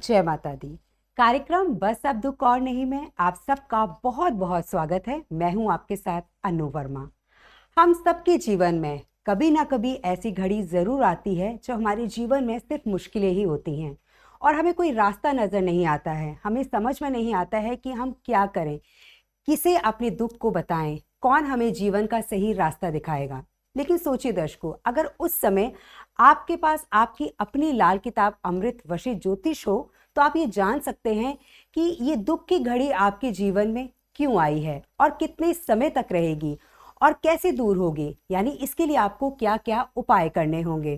जय माता दी। कार्यक्रम बस अब दुख और नहीं में आप सबका बहुत बहुत स्वागत है। मैं हूं आपके साथ अनु वर्मा। हम सबके जीवन में कभी ना कभी ऐसी घड़ी जरूर आती है जो हमारे जीवन में सिर्फ मुश्किलें ही होती हैं और हमें कोई रास्ता नजर नहीं आता है। हमें समझ में नहीं आता है कि हम क्या करें, किसे अपने दुख को बताएं, कौन हमें जीवन का सही रास्ता दिखाएगा। लेकिन सोचिए दर्शकों, अगर उस समय आपके पास आपकी अपनी लाल किताब अमृत वशी ज्योतिष हो तो आप ये जान सकते हैं कि ये दुख की घड़ी आपके जीवन में क्यों आई है और कितने समय तक रहेगी और कैसे दूर होगी, यानी इसके लिए आपको क्या क्या उपाय करने होंगे।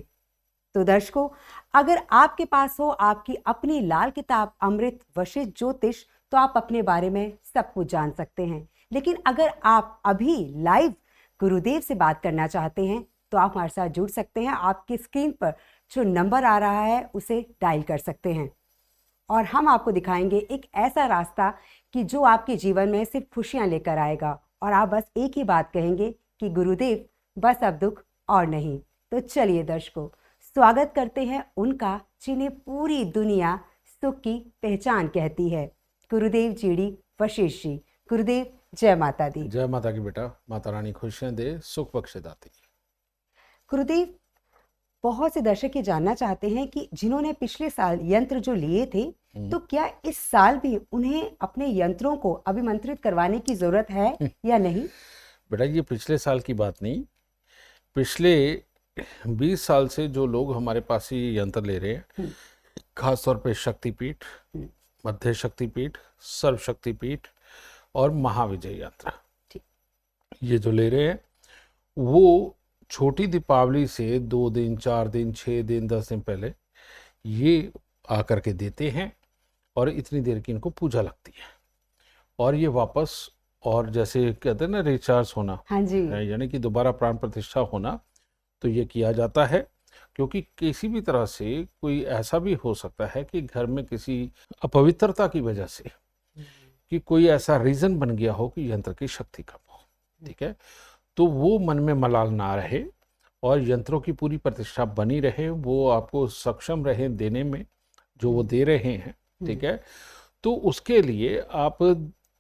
तो दर्शकों, अगर आपके पास हो आपकी अपनी लाल किताब अमृत वशिष्ठ ज्योतिष तो आप अपने बारे में सब कुछ जान सकते हैं। लेकिन अगर आप अभी लाइव गुरुदेव से बात करना चाहते हैं तो आप हमारे साथ जुड़ सकते हैं। आपकी स्क्रीन पर जो नंबर आ रहा है उसे डायल कर सकते हैं और हम आपको दिखाएंगे एक ऐसा रास्ता कि जो आपके जीवन में सिर्फ खुशियां लेकर आएगा और आप बस एक ही बात कहेंगे कि गुरुदेव बस अब दुख और नहीं। तो चलिए दर्शकों, स्वागत करते हैं उनका जिन्हें पूरी दुनिया सुख की पहचान कहती है, गुरुदेव जीडी वशिष्ठ जी। गुरुदेव जय माता दी। जय माता की बेटा, माता रानी खुशियां दे, सुख बख्शे दाती। गुरुदेव, बहुत से दर्शक ये जानना चाहते हैं कि जिन्होंने पिछले साल यंत्र जो लिए थे तो क्या इस साल भी उन्हें अपने यंत्रों को अभिमंत्रित करवाने की जरूरत है या नहीं? बेटा, ये पिछले साल की बात नहीं, पिछले 20 साल से जो लोग हमारे पास ये यंत्र ले रहे हैं, खासतौर पे शक्तिपीठ, मध्य शक्तिपीठ, सर्व शक्तिपीठ और महाविजय यंत्र, ये जो ले रहे हैं वो छोटी दीपावली से 2 दिन 4 दिन 6 दिन 10 दिन पहले ये आकर के देते हैं और इतनी देर की इनको पूजा लगती है और ये वापस, और जैसे कहते हैं ना रिचार्ज होना, हाँ जी, यानी कि दोबारा प्राण प्रतिष्ठा होना, तो ये किया जाता है। क्योंकि किसी भी तरह से कोई ऐसा भी हो सकता है कि घर में किसी अपवित्रता की वजह से कि कोई ऐसा रीजन बन गया हो कि यंत्र की शक्ति कम हो, ठीक है, तो वो मन में मलाल ना रहे और यंत्रों की पूरी प्रतिष्ठा बनी रहे, वो आपको सक्षम रहे देने में जो वो दे रहे हैं, ठीक है। तो उसके लिए आप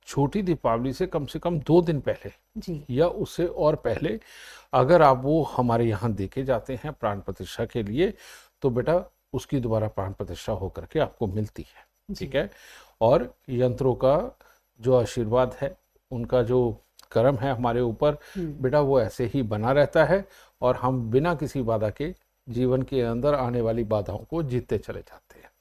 छोटी दीपावली से कम 2 दिन पहले जी, या उससे और पहले अगर आप वो हमारे यहाँ देके जाते हैं प्राण प्रतिष्ठा के लिए, तो बेटा उसकी दोबारा प्राण प्रतिष्ठा होकर के आपको मिलती है, ठीक है। और यंत्रों का जो आशीर्वाद है, उनका जो कर्म है हमारे ऊपर, बेटा वो ऐसे ही बना रहता है और हम बिना किसी बाधा के जीवन के अंदर आने वाली बाधाओं को जीतते चले जाते हैं।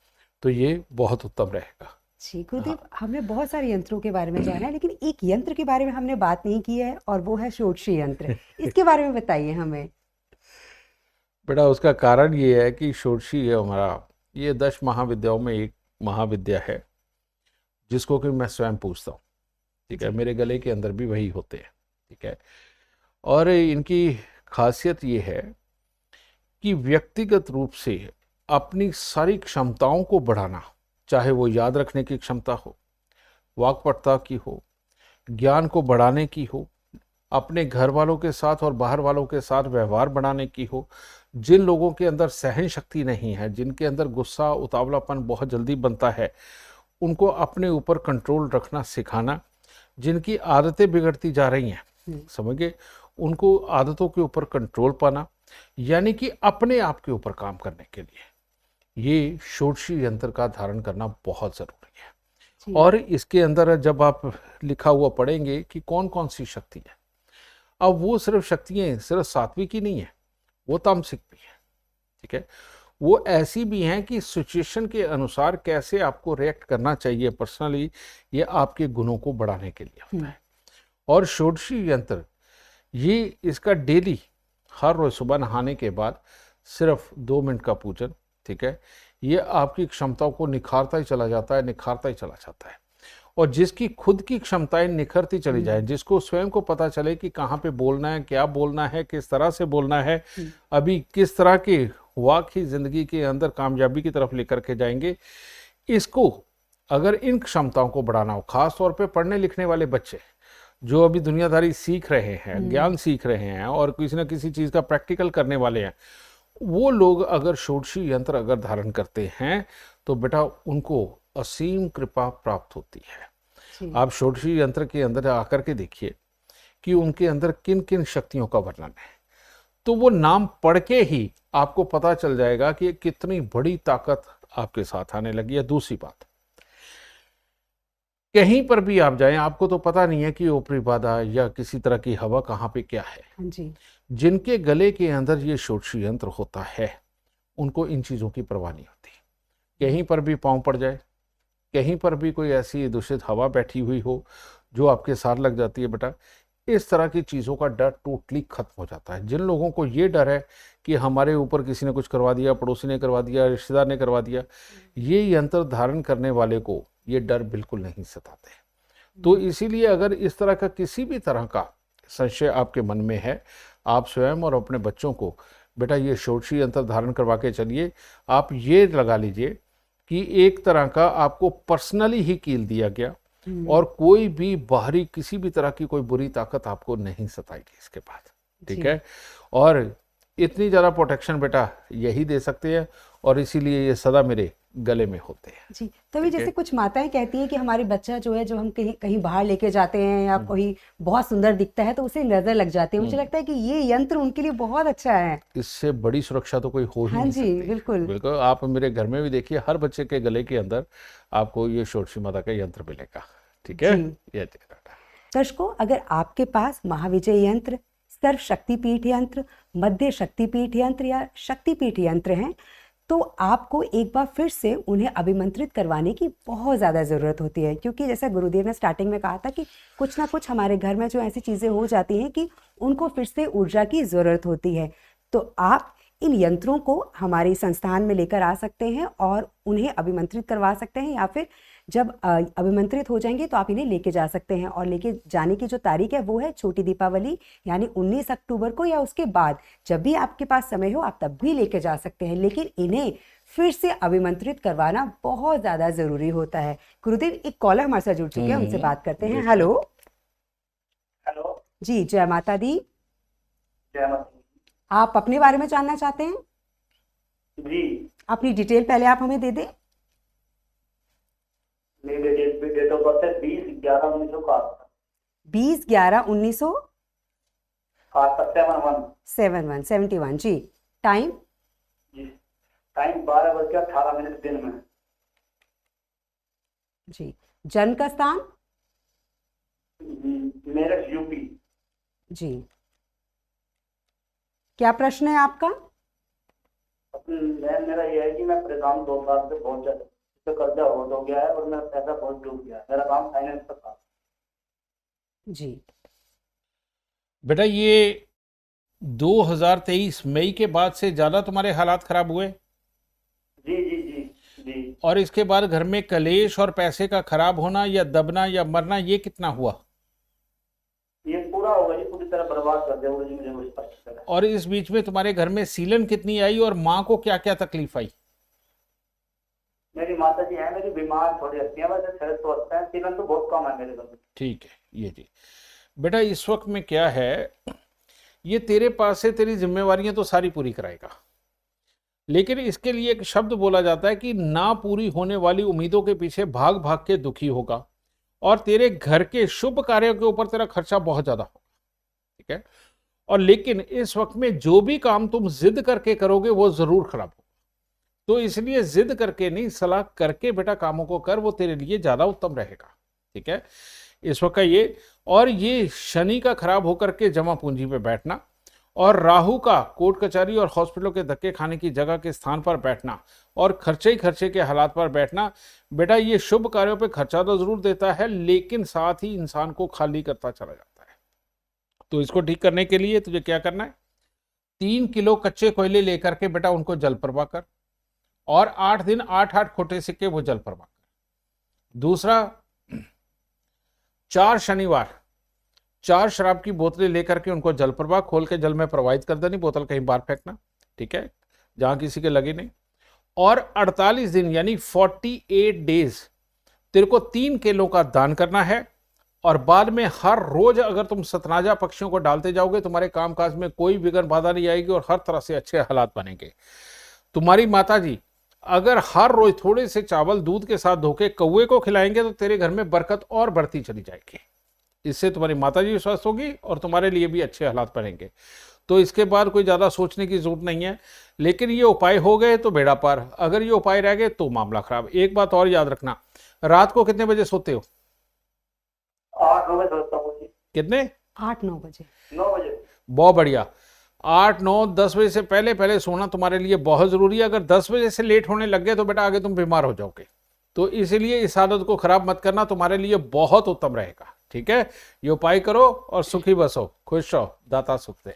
तो ये बहुत उत्तम रहेगा। जी गुरुदेव, हमने बहुत सारे यंत्रों के बारे में जाना है लेकिन एक यंत्र के बारे में हमने बात नहीं की है और वो है षोडशी यंत्र। इसके बारे में बताइए हमें। बेटा, उसका कारण ये है कि षोडशी है हमारा, ये 10 महाविद्याओं में एक महाविद्या है जिसको कि मैं स्वयं पूछता हूँ, ठीक है। मेरे गले के अंदर भी वही होते हैं, ठीक है। और इनकी खासियत ये है कि व्यक्तिगत रूप से अपनी सारी क्षमताओं को बढ़ाना, चाहे वो याद रखने की क्षमता हो, वाक्पटुता की हो, ज्ञान को बढ़ाने की हो, अपने घर वालों के साथ और बाहर वालों के साथ व्यवहार बढ़ाने की हो, जिन लोगों के अंदर सहन शक्ति नहीं है, जिनके अंदर गुस्सा उतावलापन बहुत जल्दी बनता है, उनको अपने ऊपर कंट्रोल रखना सिखाना, जिनकी आदतें बिगड़ती जा रही हैं, समझ गए, उनको आदतों के ऊपर कंट्रोल पाना, यानी कि अपने आप के ऊपर काम करने के लिए ये षोडशी यंत्र का धारण करना बहुत ज़रूरी है। और इसके अंदर जब आप लिखा हुआ पढ़ेंगे कि कौन कौन सी शक्ति है, अब वो सिर्फ शक्तियाँ सिर्फ सात्विक ही नहीं है, वो तामसिक भी है, ठीक है। वो ऐसी भी हैं कि सिचुएशन के अनुसार कैसे आपको रिएक्ट करना चाहिए पर्सनली, ये आपके गुणों को बढ़ाने के लिए होता है। और षोडशी यंत्र ये इसका डेली हर रोज सुबह नहाने के बाद सिर्फ 2 मिनट का पूजन, ठीक है, ये आपकी क्षमताओं को निखारता ही चला जाता है, निखारता ही चला जाता है। और जिसकी खुद की क्षमताएं निखरती चली जाए, जिसको स्वयं को पता चले कि कहाँ पे बोलना है, क्या बोलना है, किस तरह से बोलना है, अभी किस तरह के वाक ही जिंदगी के अंदर कामयाबी की तरफ लेकर के जाएंगे, इसको अगर इन क्षमताओं को बढ़ाना हो, खास तौर पे पढ़ने लिखने वाले बच्चे जो अभी दुनियादारी सीख रहे हैं, ज्ञान सीख रहे हैं और किसी न किसी चीज़ का प्रैक्टिकल करने वाले हैं, वो लोग अगर षोडशी यंत्र अगर धारण करते हैं तो बेटा उनको असीम कृपा प्राप्त होती है। जी आप षोडशी यंत्र के अंदर आकर के देखिए कि उनके अंदर किन किन शक्तियों का वर्णन है, तो वो नाम पढ़ के ही आपको पता चल जाएगा कि कितनी बड़ी ताकत आपके साथ आने लगी है। दूसरी बात, कहीं पर भी आप जाएं आपको तो पता नहीं है कि ऊपरी बाधा या किसी तरह की हवा कहाँ पे क्या है। हाँ जी जिनके गले के अंदर ये षोडशी यंत्र होता है उनको इन चीज़ों की परवाह नहीं होती। कहीं पर भी पाँव पड़ जाए, कहीं पर भी कोई ऐसी दूषित हवा बैठी हुई हो जो आपके साथ लग जाती है बेटा, इस तरह की चीज़ों का डर टोटली खत्म हो जाता है। जिन लोगों को ये डर है कि हमारे ऊपर किसी ने कुछ करवा दिया, पड़ोसी ने करवा दिया, रिश्तेदार ने करवा दिया, ये यंत्र धारण करने वाले को ये डर बिल्कुल नहीं सताते। तो इसीलिए अगर इस तरह का किसी भी तरह का संशय आपके मन में है, आप स्वयं और अपने बच्चों को बेटा ये षोडशी यंत्र धारण करवा के चलिए। आप ये लगा लीजिए कि एक तरह का आपको पर्सनली ही कील दिया गया और कोई भी बाहरी किसी भी तरह की कोई बुरी ताकत आपको नहीं सताएगी इसके बाद, ठीक जी है। और इतनी ज़्यादा प्रोटेक्शन बेटा यही दे सकते हैं और इसीलिए ये सदा मेरे गले में होते हैं। जी तभी ठीक है। जैसे कुछ माताएं कहती हैं कि हमारे बच्चा जो है, जो हम कहीं कहीं बाहर लेके जाते हैं या कोई बहुत सुंदर दिखता है तो उसे नजर लग जाती है। मुझे लगता है कि ये यंत्र उनके लिए बहुत अच्छा है। इससे बड़ी सुरक्षा तो कोई हो ही हाँ नहीं जी सकती। बिल्कुल। बिल्कुल, आप मेरे घर में भी देखिए, हर बच्चे के गले के अंदर आपको ये षोडशी माता का यंत्र मिलेगा, ठीक है। जी ये देखिए बेटा। दर्शकों, अगर आपके पास महाविजय यंत्र, सर्व शक्तिपीठ यंत्र, मध्य शक्तिपीठ यंत्र या शक्तिपीठ यंत्र हैं तो आपको एक बार फिर से उन्हें अभिमंत्रित करवाने की बहुत ज़्यादा ज़रूरत होती है, क्योंकि जैसा गुरुदेव ने स्टार्टिंग में कहा था कि कुछ ना कुछ हमारे घर में जो ऐसी चीज़ें हो जाती हैं कि उनको फिर से ऊर्जा की ज़रूरत होती है। तो आप इन यंत्रों को हमारे संस्थान में लेकर आ सकते हैं और उन्हें अभिमंत्रित करवा सकते हैं, या फिर जब अभिमंत्रित हो जाएंगे तो आप इन्हें लेके जा सकते हैं। और लेके जाने की जो तारीख है वो है छोटी दीपावली यानी 19 अक्टूबर को, या उसके बाद जब भी आपके पास समय हो आप तब भी लेके जा सकते हैं, लेकिन इन्हें फिर से अभिमंत्रित करवाना बहुत ज़्यादा ज़रूरी होता है। गुरुदेव, एक कॉलर हमारे साथ जुड़ चुके हैं, उनसे बात करते हैं। Hello hello. जी, जय माता दी। जय माता आप अपने बारे में जानना चाहते हैं? दी। जी, अपनी डिटेल पहले आप हमें दे दें। मेरी डेट ऑफ बर्थ है 20/11/1961। 20/11/1971। 71 जी। टाइम? जी। टाइम 12:18 दिन में। जी। जन्म का स्थान? मेरठ, यूपी। जी। क्या प्रश्न है आपका? मेरा ये है कि मैं परेशान 2 साल से बहुत ज्यादा, इससे कर्जा हो गया है और मेरा पैसा बहुत डूब गया है। मेरा काम फाइनेंस का था। जी। बेटा ये 2023 मई के बाद से ज़्यादा तुम्हारे हालात खराब हुए जी जी जी जी। और इसके बाद घर में कलेश और पैसे का खराब होना या दबना या मरना ये कितना हुआ? ये पूरा होगा जी, पूरी तरह बर्बाद कर दिया जी मुझे उस पर। और इस बीच में तुम्हारे घर में सीलन कितनी आई और माँ को क्या क्या तकलीफ आई? मेरी माता जी है, मेरी बीमार थोड़ी हस्ती है, वैसे शरीर तो अच्छा है, सीलन तो बहुत कम है मेरे घर में। ठीक है, ये जी बेटा इस वक्त में क्या है, ये तेरे पास से तेरी जिम्मेवारियां तो सारी पूरी कराएगा, लेकिन इसके लिए एक शब्द बोला जाता है कि ना पूरी होने वाली उम्मीदों के पीछे भाग भाग के दुखी होगा और तेरे घर के शुभ कार्यों के ऊपर तेरा खर्चा बहुत ज्यादा होगा, ठीक है। और लेकिन इस वक्त में जो भी काम तुम जिद करके करोगे वो जरूर खराब होगा, तो इसलिए जिद करके नहीं, सलाह करके बेटा कामों को कर, वो तेरे लिए ज्यादा उत्तम रहेगा, ठीक है। इस वक्त का ये, और ये शनि का खराब होकर के जमा पूंजी पे बैठना और राहु का कोर्ट कचहरी और हॉस्पिटलों के धक्के खाने की जगह के स्थान पर बैठना और खर्चे ही खर्चे के हालात पर बैठना, बेटा ये शुभ कार्यों पे खर्चा तो जरूर देता है लेकिन साथ ही इंसान को खाली करता चला जाता है। तो इसको ठीक करने के लिए तुझे क्या करना है, 3 किलो कच्चे कोयले लेकर के बेटा उनको जल प्रवाह कर और 8 दिन 8 खोटे सिक्के वो जल प्रवाह कर। दूसरा, 4 शनिवार 4 शराब की बोतलें लेकर के उनको जल प्रवाह खोल के जल में प्रवाहित कर देनी, बोतल कहीं बाहर फेंकना, ठीक है, जहां किसी के लगे नहीं। और 48 दिन यानी 48 डेज तेरे को 3 केलों का दान करना है और बाद में हर रोज अगर तुम सतनाजा पक्षियों को डालते जाओगे, तुम्हारे कामकाज में कोई विघ्न बाधा नहीं आएगी और हर तरह से अच्छे हालात बनेंगे। तुम्हारी माता जी अगर हर रोज थोड़े से चावल दूध के साथ धोके कौवे को खिलाएंगे तो तेरे घर में बरकत और बढ़ती चली जाएगी। इससे तुम्हारी माता जी स्वस्थ होगी और तुम्हारे लिए भी अच्छे हालात बनेंगे। तो इसके बाद कोई ज़्यादा सोचने की जरूरत नहीं है। लेकिन ये उपाय हो गए तो बेड़ा पार, अगर ये उपाय रह गए तो मामला खराब। एक बात और याद रखना, रात को कितने बजे सोते हो? 8-9 बजे सोता हूँ जी। कितने? 8-9 बजे। 9 बजे। बहुत बढ़िया। 8-9-10 बजे से पहले पहले सोना तुम्हारे लिए बहुत जरूरी है। अगर 10 बजे से लेट होने लग गए तो बेटा आगे तुम बीमार हो जाओगे। तो इसीलिए इस आदत को खराब मत करना, तुम्हारे लिए बहुत उत्तम रहेगा। ठीक है, ये उपाय करो और सुखी बसो, खुश रहो, दाता सुख दे।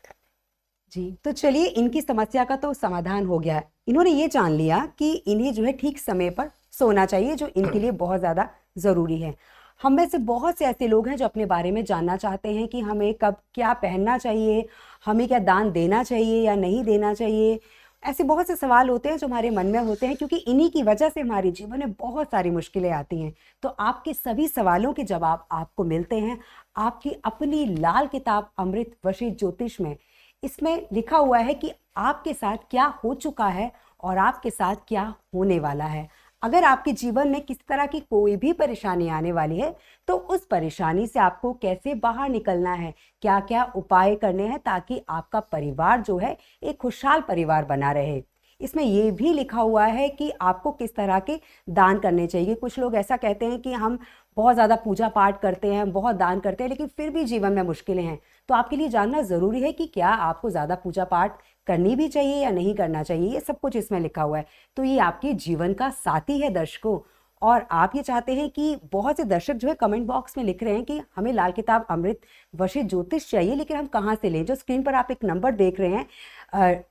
जी, तो चलिए इनकी समस्या का तो समाधान हो गया है। इन्होंने ये जान लिया कि इन्हें जो है ठीक समय पर सोना चाहिए, जो इनके लिए बहुत ज़्यादा ज़रूरी है। हम में से बहुत से ऐसे लोग हैं जो अपने बारे में जानना चाहते हैं कि हमें कब क्या पहनना चाहिए, हमें क्या दान देना चाहिए या नहीं देना चाहिए। ऐसे बहुत से सवाल होते हैं जो हमारे मन में होते हैं, क्योंकि इन्हीं की वजह से हमारे जीवन में बहुत सारी मुश्किलें आती हैं। तो आपके सभी सवालों के जवाब आपको मिलते हैं आपकी अपनी लाल किताब अमृत वशी ज्योतिष में। इसमें लिखा हुआ है कि आपके साथ क्या हो चुका है और आपके साथ क्या होने वाला है। अगर आपके जीवन में किसी तरह की कोई भी परेशानी आने वाली है तो उस परेशानी से आपको कैसे बाहर निकलना है, क्या क्या उपाय करने हैं ताकि आपका परिवार जो है एक खुशहाल परिवार बना रहे। इसमें ये भी लिखा हुआ है कि आपको किस तरह के दान करने चाहिए। कुछ लोग ऐसा कहते हैं कि हम बहुत ज़्यादा पूजा पाठ करते हैं, बहुत दान करते हैं, लेकिन फिर भी जीवन में मुश्किलें हैं। तो आपके लिए जानना ज़रूरी है कि क्या आपको ज़्यादा पूजा पाठ करनी भी चाहिए या नहीं करना चाहिए। ये सब कुछ इसमें लिखा हुआ है। तो ये आपके जीवन का साथी है दर्शकों। और आप ये चाहते हैं कि बहुत से दर्शक जो है कमेंट बॉक्स में लिख रहे हैं कि हमें लाल किताब अमृत वशी ज्योतिष चाहिए, लेकिन हम कहाँ से लें। जो स्क्रीन पर आप एक नंबर देख रहे हैं,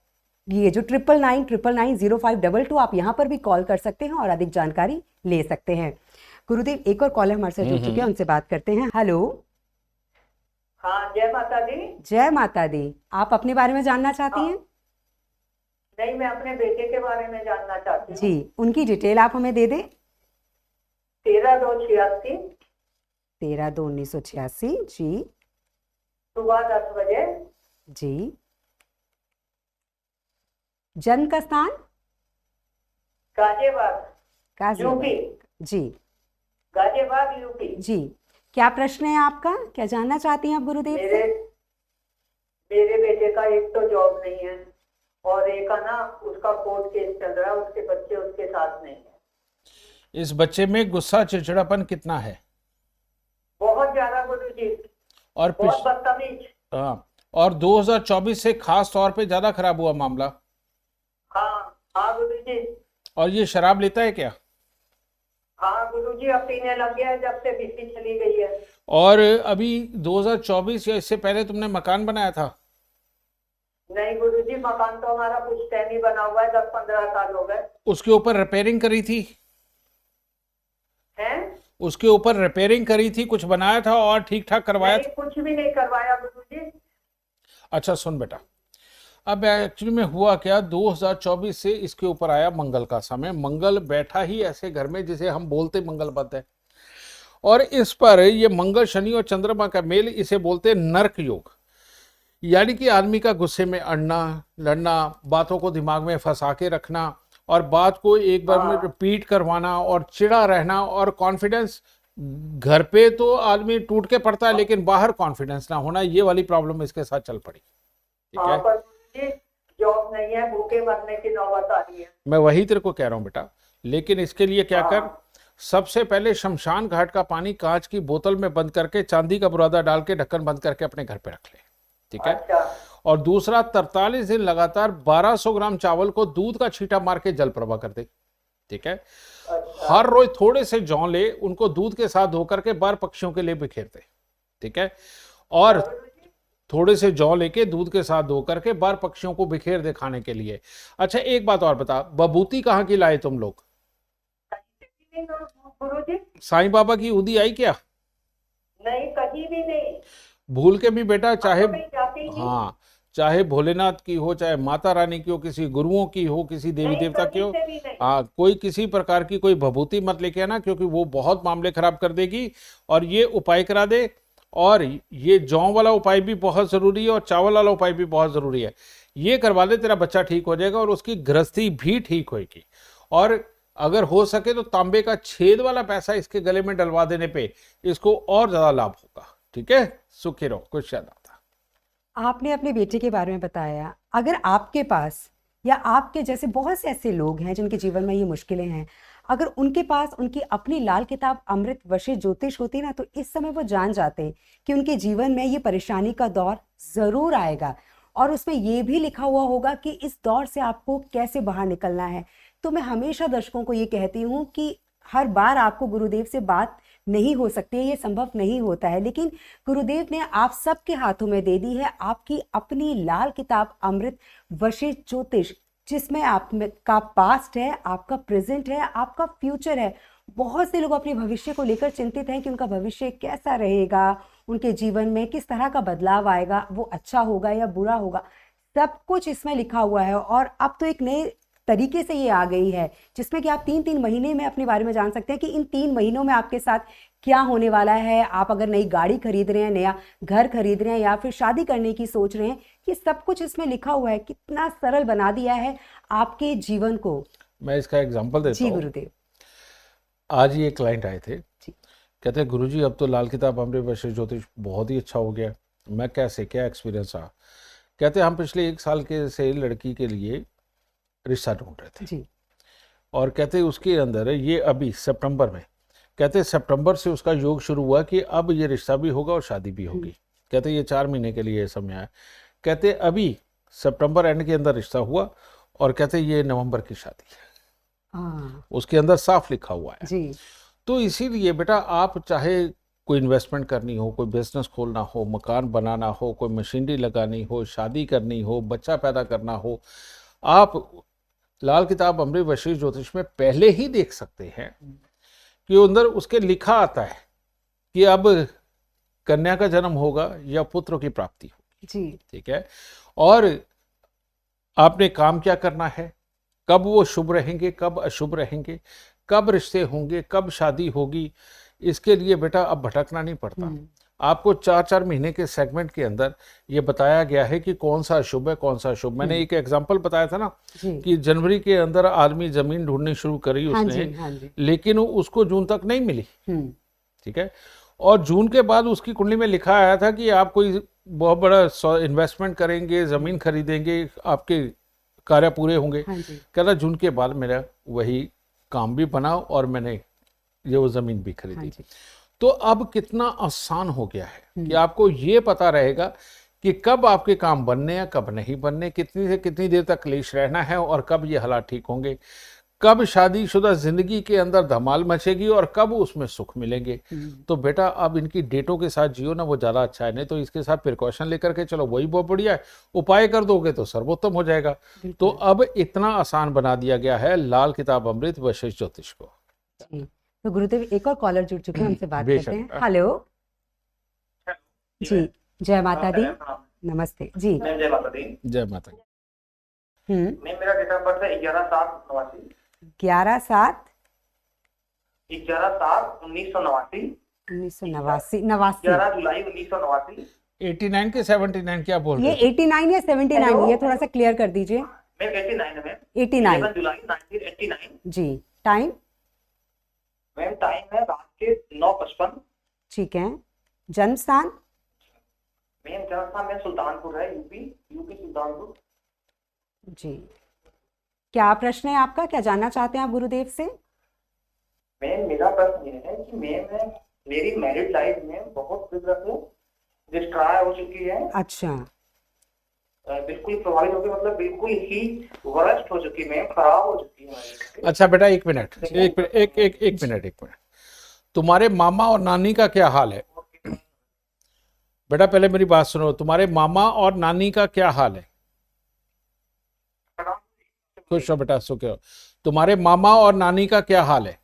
ये जो 99990522, आप यहाँ पर भी कॉल कर सकते हैं और अधिक जानकारी ले सकते हैं। गुरुदेव, एक और कॉलर हमारे साथ जुड़ चुके हैं, उनसे बात करते हैं। हेलो। हाँ, जय माता दी। जय माता दी। आप अपने बारे में जानना चाहती हैं? नहीं, मैं अपने बेटे के बारे में जानना चाहती हूँ। जी, उनकी डिटेल आप हमें दे दें। 13/2/86। 13/2/1986। जी सुबह 10 बजे। जी। जन्म का स्थान? गाजियाबाद यूपी। जी गाजियाबाद यूपी। जी। क्या प्रश्न है आपका, क्या जानना चाहती हैं आप गुरुदेव से? मेरे बेटे का एक तो जॉब नहीं है और एक का ना उसका कोर्ट केस चल रहा है, उसके बच्चे उसके साथ नहीं है। इस बच्चे में गुस्सा चिड़चिड़ापन कितना है? बहुत ज्यादा गुरुजी, और बहुत बदतमीज। हाँ, और 2024 से खास तौर पे ज्यादा खराब हुआ मामला। हाँ गुरुजी। और ये शराब लेता है क्या? हाँ गुरुजी, अब पीने लग गया है जब से बीसी चली गई है। और अभी 2024 या इससे पहले तुमने मकान बनाया था? नहीं गुरुजी, मकान तो हमारा कुछ टाइम ही बना हुआ है, 10-15 साल हो गए। उसके ऊपर रिपेयरिंग करी थी? हैं? उसके ऊपर रिपेयरिंग करी थी, कुछ बनाया था और ठीक ठाक करवाया नहीं, था? कुछ भी नहीं करवाया गुरुजी। अच्छा सुन बेटा, अब एक्चुअली में हुआ क्या, 2024 से इसके ऊपर आया मंगल का समय। मंगल बैठा ही ऐसे घर में जिसे हम बोलते मंगल पद है, और इस पर ये मंगल शनि और चंद्रमा का मेल, इसे बोलते नर्क योग। यानी कि आदमी का गुस्से में अड़ना, लड़ना, बातों को दिमाग में फंसा के रखना और बात को एक बार में रिपीट करवाना और चिड़ा रहना, और कॉन्फिडेंस घर पे तो आदमी टूट के पड़ता है लेकिन बाहर कॉन्फिडेंस ना होना, ये वाली प्रॉब्लम इसके साथ चल पड़ी। ठीक है, पर गुरुजी जॉब नहीं है, भूखे मरने की नौबत आ रही है। मैं वही तेरे को कह रहा हूँ बेटा, लेकिन इसके लिए क्या कर, सबसे पहले शमशान घाट का पानी कांच की बोतल में बंद करके चांदी का बुरादा डाल के ढक्कन बंद करके अपने घर पे रख ले। ठीक है। अच्छा। और दूसरा, 43 दिन लगातार 1200 ग्राम चावल को दूध का छींटा मार के जल प्रवाह कर दे। ठीक है। अच्छा। हर रोज थोड़े से जौ ले, उनको दूध के साथ धो करके बार पक्षियों के लिए बिखेर दे। ठीक है। और थोड़े से जौ लेके दूध के साथ धो करके बार पक्षियों को बिखेर दे खाने के लिए। अच्छा एक बात और बता, बबूती कहाँ की लाए तुम लोग? गुरुजी साईं बाबा की उदी आई क्या? नहीं, कहीं भी नहीं। भूल के भी बेटा चाहे, मैं जाती ही नहीं। हाँ, चाहे भोलेनाथ की हो, चाहे माता रानी की हो, किसी गुरुओं की हो, किसी देवी नहीं, देवता की हो, कभी से भी नहीं। हाँ, कोई किसी प्रकार की कोई भभूति मत लेके आना, क्योंकि वो बहुत मामले खराब कर देगी। और ये उपाय करा दे, और ये जौ वाला उपाय भी बहुत जरूरी है और चावल वाला उपाय भी बहुत जरूरी है। ये करवा दे, तेरा बच्चा ठीक हो जाएगा और उसकी गृहस्थी भी ठीक होगी। और अगर हो सके तो तांबे का छेद वाला पैसा इसके गले में डलवा देने पे इसको और ज्यादा लाभ होगा। ठीक है, सुखी रहो, कुछ ज्यादा था। आपने अपने बेटे के बारे में बताया, अगर आपके पास या आपके जैसे बहुत से ऐसे लोग हैं जिनके जीवन में ये मुश्किलें हैं, अगर उनके पास उनकी अपनी लाल किताब अमृत वशिष्ठ ज्योतिष होती ना, तो इस समय वो जान जाते कि उनके जीवन में ये परेशानी का दौर जरूर आएगा, और उसमें ये भी लिखा हुआ होगा कि इस दौर से आपको कैसे बाहर निकलना है। तो मैं हमेशा दर्शकों को ये कहती हूँ कि हर बार आपको गुरुदेव से बात नहीं हो सकती है, ये संभव नहीं होता है, लेकिन गुरुदेव ने आप सबके हाथों में दे दी है आपकी अपनी लाल किताब अमृत वशिष्ठ ज्योतिष, जिसमें आपका पास्ट है, आपका प्रेजेंट है, आपका फ्यूचर है। बहुत से लोग अपने भविष्य को लेकर चिंतित हैं कि उनका भविष्य कैसा रहेगा, उनके जीवन में किस तरह का बदलाव आएगा, वो अच्छा होगा या बुरा होगा, सब कुछ इसमें लिखा हुआ है। और अब तो एक नए तरीके से ये आ गई है जिसमें कि आप 3-3 महीने में अपने बारे में जान सकते हैं कि इन 3 महीनों में आपके साथ क्या होने वाला है। आप अगर नई गाड़ी खरीद रहे हैं, नया घर खरीद रहे हैं, या फिर शादी करने की सोच रहे हैं, ये सब कुछ इसमें लिखा हुआ है। कितना सरल बना दिया है आपके जीवन को। मैं इसका एग्जांपल देता जी हूँ। गुरुदेव। आज ये क्लाइंट आए थे, जी। कहते हैं गुरुजी अब तो लाल किताब अमृत वशिष्ठ ज्योतिष बहुत ही अच्छा हो गया। मैं कैसे, क्या एक्सपीरियंस रहा? कहते हम पिछले 1 साल के से लड़की के लिए रिश्ता ढूंढ रहे थे जी। और कहते उसके अंदर ये अभी सितंबर में, कहते सितंबर से उसका योग शुरू हुआ कि अब ये रिश्ता भी होगा और शादी भी होगी। कहते ये 4 महीने के लिए समय आया। कहते अभी सितंबर एंड के अंदर रिश्ता हुआ और कहते ये नवंबर की शादी है। हाँ उसके अंदर साफ लिखा हुआ है। जी। तो इसीलिए बेटा, आप चाहे कोई इन्वेस्टमेंट करनी हो, कोई बिजनेस खोलना हो, मकान बनाना हो, कोई मशीनरी लगानी हो, शादी करनी हो, बच्चा पैदा करना हो, आप लाल किताब अमृत वशिष्ठ ज्योतिष में पहले ही देख सकते हैं कि अंदर उसके लिखा आता है कि अब कन्या का जन्म होगा या पुत्र की प्राप्ति होगी। जी। ठीक है, और आपने काम क्या करना है, कब वो शुभ रहेंगे, कब अशुभ रहेंगे, कब रिश्ते होंगे, कब शादी होगी, इसके लिए बेटा अब भटकना नहीं पड़ता। आपको 4-4 महीने के सेगमेंट के अंदर ये बताया गया है कि कौन सा शुभ है, कौन सा शुभ। मैंने एक एग्जांपल बताया था ना जी। कि जनवरी के अंदर आदमी जमीन ढूंढनी शुरू करी हाँ उसने, जी, हाँ जी। लेकिन उसको जून तक नहीं मिली। हम्म। ठीक है, और जून के बाद उसकी कुंडली में लिखा आया था कि आप कोई बहुत बड़ा इन्वेस्टमेंट करेंगे, जमीन खरीदेंगे, आपके कार्य पूरे होंगे। हाँ जी। कहता जून के बाद मेरा वही काम भी बना और मैंने ये वो जमीन भी हाँ खरीदी। जी। तो अब कितना आसान हो गया है कि आपको ये पता रहेगा कि कब आपके काम बनने हैं, कब नहीं बनने, कितनी से कितनी देर तक क्लेश रहना है और कब ये हालात ठीक होंगे, कब शादीशुदा जिंदगी के अंदर धमाल मचेगी और कब उसमें सुख मिलेंगे। तो बेटा अब इनकी डेटों के साथ जियो ना, वो ज़्यादा अच्छा है। नहीं तो इसके साथ प्रिकॉशन लेकर के चलो, वही बहुत बढ़िया है। उपाय कर दोगे तो सर्वोत्तम हो जाएगा। तो अब इतना आसान बना दिया गया है लाल किताब अमृत वशिष्ठ ज्योतिष को। जी। तो गुरुदेव, एक और कॉलर जुड़ चुके हैं, हमसे बात बेशक। करते हैं। हेलो जी, जय माता दी। नमस्ते जी। मैम जय माता दी। जय माता दी। मैम मेरा डेट ऑफ बर्थ है 11/7/89। 11/7/1989। 11/7/1989। 11 जुलाई 1989। 89 के 79 क्या बोल ये रहे हो? 89 या 79? ये थोड़ा सा क्लियर कर दीजिए। मैम 89 है मैम। 89 11 जुलाई 1989। जी। टाइम? मैम टाइम है रात के 9:55। ठीक है। जन्म स्थान? मैम जन्म स्थान में सुल्तानपुर है, यूपी सुल्तानपुर। जी। क्या प्रश्न है आपका, क्या जानना चाहते हैं आप गुरुदेव से? मैम मेरा प्रश्न ये है कि मैम मेरी मैरिड लाइफ में बहुत तरह से डिस्ट्रॉय हो चुकी है। अच्छा। बिल्कुल प्रभावित होकर, मतलब बिल्कुल ही वर्स्ट हो चुकी है मैम, खराब हो चुकी है हमारी। अच्छा बेटा, एक मिनट। तुम्हारे मामा और नानी का क्या हाल है? बेटा पहले मेरी बात सुनो, तुम्हारे मामा और नानी का क्या हाल है? खुश हो बेटा, सुख हो। तुम्हारे मामा और नानी का क्या हाल है?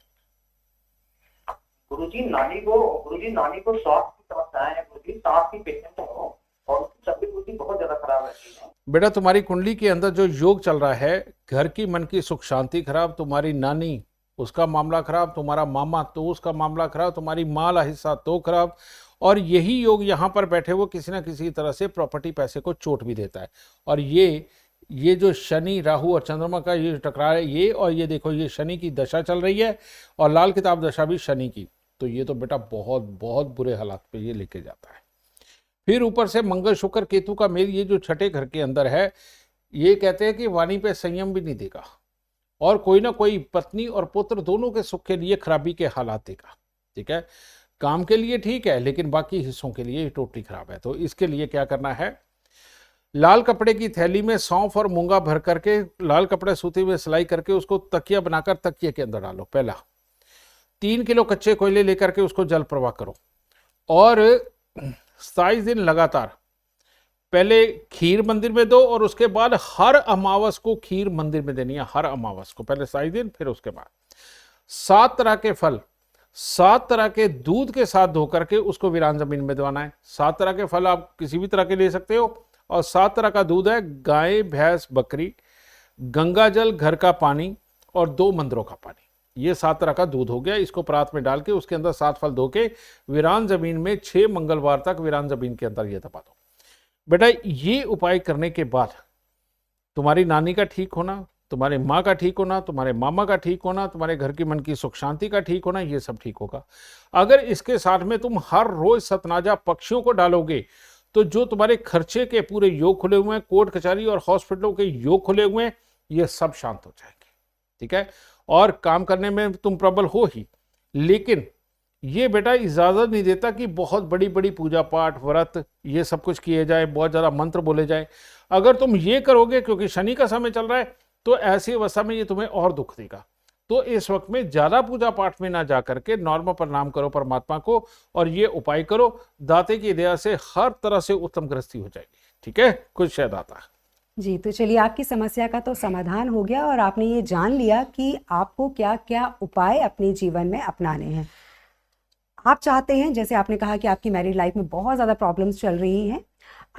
गुरुजी नानी को स्वास्थ्य की समस्याएं है, गुरुजी सांस की पेशेंट है वो। और उसकी शक्ति बुद्धि बहुत ज्यादा खराब रहती है। बेटा तुम्हारी कुंडली के अंदर जो योग चल रहा है, घर की मन की सुख शांति खराब, तुम्हारी नानी उसका मामला खराब, तुम्हारा मामा तो उसका मामला खराब, तुम्हारी माला हिस्सा तो खराब, और यही योग यहाँ पर बैठे हुए किसी ना किसी तरह से प्रॉपर्टी पैसे को चोट भी देता है। और ये जो शनि राहु और चंद्रमा का ये टकराव है, ये और ये देखो ये शनि की दशा चल रही है और लाल किताब दशा भी शनि की, तो ये तो बेटा बहुत बहुत बुरे हालात पे ये लेके जाता है। फिर ऊपर से मंगल शुक्र केतु का मेल ये जो छठे घर के अंदर है, ये कहते हैं कि वाणी पे संयम भी नहीं देगा और कोई ना कोई पत्नी और पुत्र दोनों के सुख के लिए खराबी के हालात देगा। ठीक है, काम के लिए ठीक है लेकिन बाकी हिस्सों के लिए टोटली खराब है। तो इसके लिए क्या करना है, लाल कपड़े की थैली में सौंफ और मूंगा भर करके, लाल कपड़े सूती में सिलाई करके उसको तकिया बनाकर तकिए के अंदर डालो। पहला 3 किलो कच्चे कोयले लेकर के उसको जल प्रवाह करो और 27 दिन लगातार पहले खीर मंदिर में दो और उसके बाद हर अमावस को खीर मंदिर में देनी है। हर अमावस को पहले 27 दिन, फिर उसके बाद 7 तरह के फल 7 तरह के दूध के साथ धो करके उसको वीरान जमीन में दबाना है। 7 तरह के फल आप किसी भी तरह के ले सकते हो और 7 तरह का दूध है, गाय भैंस बकरी, गंगा जल, घर का पानी और 2 मंदिरों का पानी। ये 7 तरह का दूध हो गया। इसको परात में डाल के उसके अंदर 7 फल धो के वीरान जमीन में 6 मंगलवार तक वीरान जमीन के अंदर ये दबा दो। बेटा ये उपाय करने के बाद तुम्हारी नानी का ठीक होना, तुम्हारे माँ का ठीक होना, तुम्हारे मामा का ठीक होना, तुम्हारे घर की मन की सुख शांति का ठीक होना, ये सब ठीक होगा। अगर इसके साथ में तुम हर रोज सतनाजा पक्षियों को डालोगे तो जो तुम्हारे खर्चे के पूरे योग खुले हुए हैं, कोर्ट कचहरी और हॉस्पिटलों के योग खुले हुए हैं, ये सब शांत हो जाएंगे। ठीक है, और काम करने में तुम प्रबल हो ही, लेकिन ये बेटा इजाजत नहीं देता कि बहुत बड़ी बड़ी पूजा पाठ व्रत ये सब कुछ किए जाए, बहुत ज्यादा मंत्र बोले जाए। अगर तुम ये करोगे, क्योंकि शनि का समय चल रहा है, तो ऐसी अवस्था में ये तुम्हें और दुख देगा। तो इस वक्त में ज्यादा पूजा पाठ में ना जा करके नॉर्मल प्रणाम करो परमात्मा को और ये उपाय करो। दाते की दया से हर तरह से उत्तम गृहस्थी हो जाएगी। ठीक है, कुछ है दाता। जी, तो चलिए आपकी समस्या का तो समाधान हो गया और आपने ये जान लिया कि आपको क्या क्या उपाय अपने जीवन में अपनाने हैं। आप चाहते हैं, जैसे आपने कहा कि आपकी मैरिड लाइफ में बहुत ज़्यादा प्रॉब्लम्स चल रही हैं,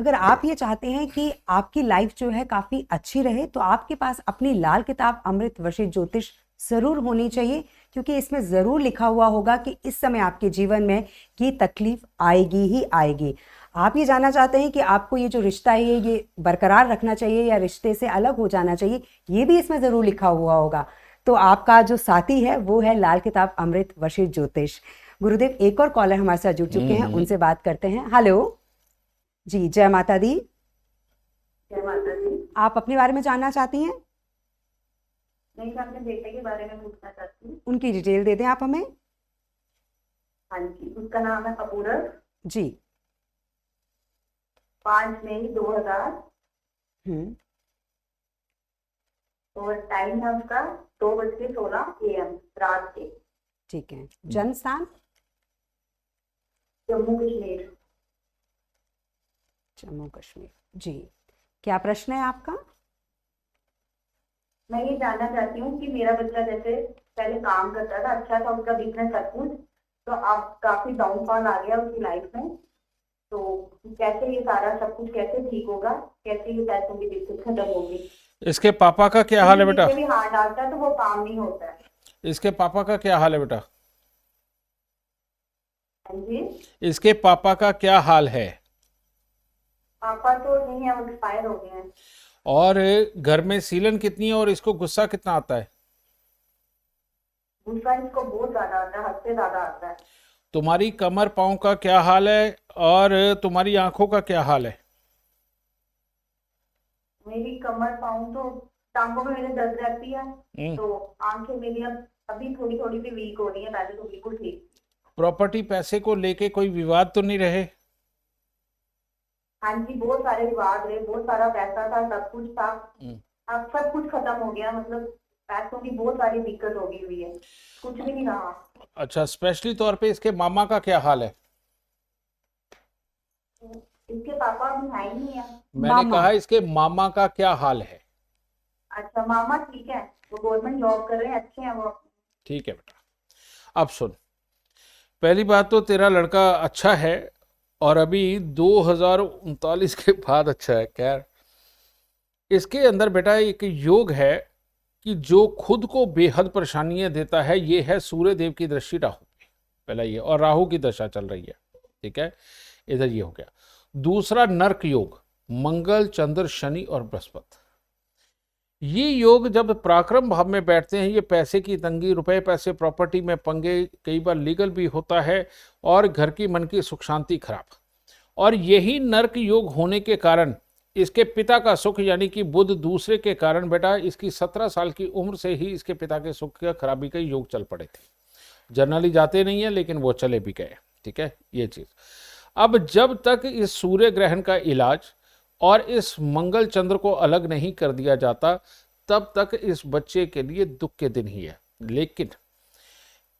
अगर आप ये चाहते हैं कि आपकी लाइफ जो है काफ़ी अच्छी रहे, तो आपके पास अपनी लाल किताब अमृत वर्षित ज्योतिष ज़रूर होनी चाहिए, क्योंकि इसमें ज़रूर लिखा हुआ होगा कि इस समय आपके जीवन में ये तकलीफ आएगी ही आएगी। आप ये जानना चाहते हैं कि आपको ये जो रिश्ता है ये बरकरार रखना चाहिए या रिश्ते से अलग हो जाना चाहिए, ये भी इसमें ज़रूर लिखा हुआ होगा। तो आपका जो साथी है वो है लाल किताब अमृत वर्षित ज्योतिष। गुरुदेव, एक और कॉलर हमारे साथ जुड़ चुके हैं, उनसे बात करते हैं। हेलो जी, जय माता दी। जय माता दी। आप अपने बारे में जानना चाहती हैं? नहीं, मैं अपने बेटे के बारे में पूछना चाहती हूँ। उनकी डिटेल दे दें आप हमें। हाँ जी, उसका नाम है अपूरव। जी। 5 मई 2000 और टाइम है उसका 2:16 AM रात के। ठीक है, जन्म स्थान? जम्मू कश्मीर। जम्मू कश्मीर। जी, क्या प्रश्न है आपका? मैं ये जानना चाहती हूँ कि मेरा बच्चा जैसे पहले काम करता था, अच्छा था उसका बिजनेस सब कुछ, तो अब काफी डाउनफॉल आ गया उसकी लाइफ में, तो कैसे ये सारा सब कुछ कैसे ठीक होगा, कैसे ये पैसों की दिक्कत खत्म होगी? इसके पापा का क्या हाल है बेटा? भी हाथ डालता है तो वो काम नहीं होता है। इसके पापा का क्या हाल है बेटा? हाँ जी, इसके पापा का क्या हाल है? पापा तो नहीं है, वो एक्सपायर हो गए हैं। और घर में सीलन कितनी है और इसको गुस्सा कितना आता है? गुस्सा इसको बहुत ज्यादा आता है, हद से ज्यादा आता है। तुम्हारी कमर पाँव का क्या हाल है और तुम्हारी आंखों का क्या हाल है? मेरी कमर पाँव तो टांगों में मेरे दर्द रहती है, तो आंखें मेरी अब अभी थोड़ी थोड़ी सी वीक हो रही है, पहले तो बिल्कुल ठीक। प्रॉपर्टी पैसे को लेके कोई विवाद तो नहीं रहे? हाँ जी, बहुत सारे विवाद रहे, बहुत सारा पैसा था, सब कुछ था, अब सब कुछ खत्म हो गया। मतलब पैसों की बहुत सारी दिक्कत हो गई हुई है, कुछ भी नहीं रहा। अच्छा, स्पेशली तौर पे इसके मामा का क्या हाल है? इसके पापा भी है ही नहीं है। मैंने कहा इसके मामा का क्या हाल है? अच्छा, मामा ठीक है, वो गवर्नमेंट जॉब कर रहे हैं, अच्छे हैं वो। ठीक है बेटा, अब सुन, पहली बात तो तेरा लड़का अच्छा है और अभी 2039 के बाद अच्छा है। खैर, इसके अंदर बेटा एक योग है कि जो खुद को बेहद परेशानियां देता है, ये है सूर्य देव की दृष्टि राहु पे, पहला ये, और राहु की दशा चल रही है, ठीक है, इधर ये हो गया। दूसरा नर्क योग, मंगल, चंद्र, शनि और बृहस्पति। ये योग जब पराक्रम भाव में बैठते हैं, ये पैसे की तंगी, रुपए पैसे, प्रॉपर्टी में पंगे, कई बार लीगल भी होता है, और घर की मन की सुख शांति खराब। और यही नर्क योग होने के कारण इसके पिता का सुख यानी कि बुध दूसरे के कारण बेटा इसकी 17 साल की उम्र से ही इसके पिता के सुख का खराबी के योग चल पड़े थे। जनरली जाते नहीं है, लेकिन वो चले भी गए, ठीक है, ये चीज। अब जब तक इस सूर्य ग्रहण का इलाज और इस मंगल चंद्र को अलग नहीं कर दिया जाता, तब तक इस बच्चे के लिए दुख के दिन ही है। लेकिन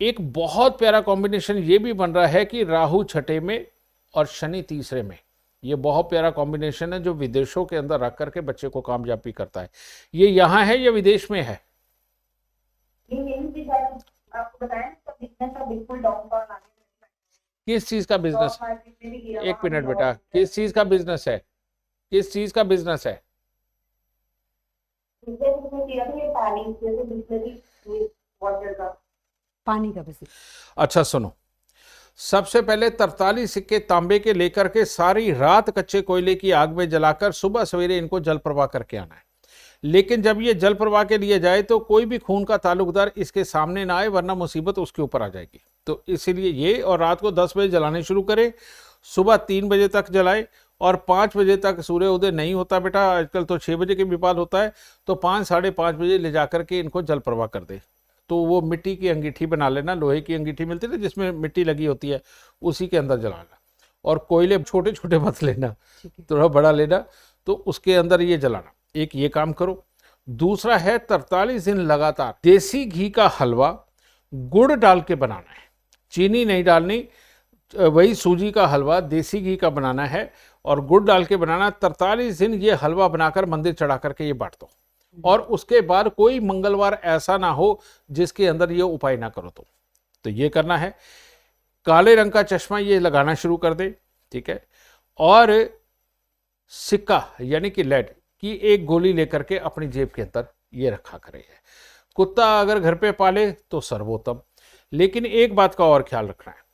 एक बहुत प्यारा कॉम्बिनेशन ये भी बन रहा है कि राहु छठे में और शनि तीसरे में, ये बहुत प्यारा कॉम्बिनेशन है जो विदेशों के अंदर रख करके बच्चे को कामयाबी करता है। ये यहाँ है या विदेश में है? यही चीज आपको बताया, बिजनेस का बिल्कुल डाउनफॉल आ गया। किस चीज का बिजनेस? स्टॉक मार्केट में भी गिरा एक हुआ मिनट है, बेटा, किस चीज का बिजनेस है? किस चीज का बिजनेस है? बिजनेस में किया था ये पानी जैसे बिस्लरी वाटर का। पानी का बिजनेस। अच्छा सुनो, सबसे पहले 43 सिक्के तांबे के लेकर के सारी रात कच्चे कोयले की आग में जलाकर सुबह सवेरे इनको जल प्रवाह करके आना है। लेकिन जब ये जल प्रवाह के लिए जाए तो कोई भी खून का ताल्लुकदार इसके सामने ना आए, वरना मुसीबत उसके ऊपर आ जाएगी। तो इसीलिए ये, और रात को 10 बजे जलाने शुरू करें, सुबह 3 बजे तक जलाए, और 5 बजे तक सूर्य उदय नहीं होता बेटा, आजकल तो 6 बजे के विपाद होता है, तो 5 साढ़े 5 बजे ले जाकर के इनको जल प्रवाह कर दे। तो वो मिट्टी की अंगीठी बना लेना, लोहे की अंगीठी मिलती है ना जिसमें मिट्टी लगी होती है, उसी के अंदर जलाना। और कोयले छोटे छोटे मत लेना, थोड़ा बड़ा लेना, तो उसके अंदर ये जलाना। एक ये काम करो। दूसरा है 43 दिन लगातार देसी घी का हलवा गुड़ डाल के बनाना है, चीनी नहीं डालनी, वही सूजी का हलवा देसी घी का बनाना है और गुड़ डाल के बनाना। 43 दिन ये हलवा बनाकर मंदिर चढ़ा करके ये बांट दो, और उसके बाद कोई मंगलवार ऐसा ना हो जिसके अंदर ये उपाय ना करो। तो ये करना है। काले रंग का चश्मा ये लगाना शुरू कर दे, ठीक है, और सिक्का यानी कि लेड की एक गोली लेकर के अपनी जेब के अंदर ये रखा करे। कुत्ता अगर घर पे पाले तो सर्वोत्तम। लेकिन एक बात का और ख्याल रखना है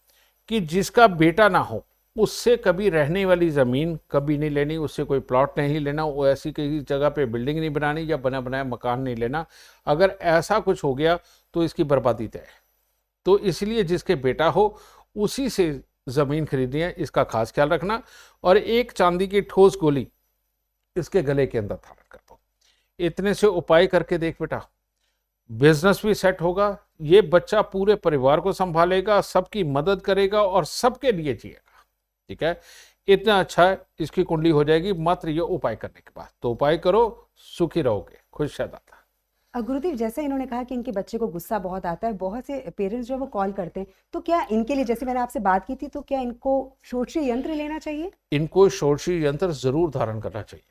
कि जिसका बेटा ना हो उससे कभी रहने वाली ज़मीन कभी नहीं लेनी, उससे कोई प्लॉट नहीं लेना, वो ऐसी किसी जगह पे बिल्डिंग नहीं बनानी या बना बनाया मकान नहीं लेना। अगर ऐसा कुछ हो गया तो इसकी बर्बादी तय है। तो इसलिए जिसके बेटा हो उसी से ज़मीन खरीदनी है, इसका खास ख्याल रखना। और एक चांदी की ठोस गोली इसके गले के अंदर धारण कर दो। इतने से उपाय करके देख बेटा, बिजनेस भी सेट होगा, ये बच्चा पूरे परिवार को संभालेगा, सबकी मदद करेगा और सबके लिए जिएगा, ठीक है। इतना अच्छा है, इसकी कुंडली हो जाएगी मात्र ये उपाय करने के बाद। तो उपाय करो, सुखी रहोगे, खुशहाल। गुरुदेव, जैसे इन्होंने कहा कि इनके बच्चे को गुस्सा बहुत आता है, बहुत से पेरेंट्स जो है वो कॉल करते हैं, तो क्या इनके लिए, जैसे मैंने आपसे बात की थी, तो क्या इनको षोडशी यंत्र लेना चाहिए? इनको षोडशी यंत्र जरूर धारण करना चाहिए।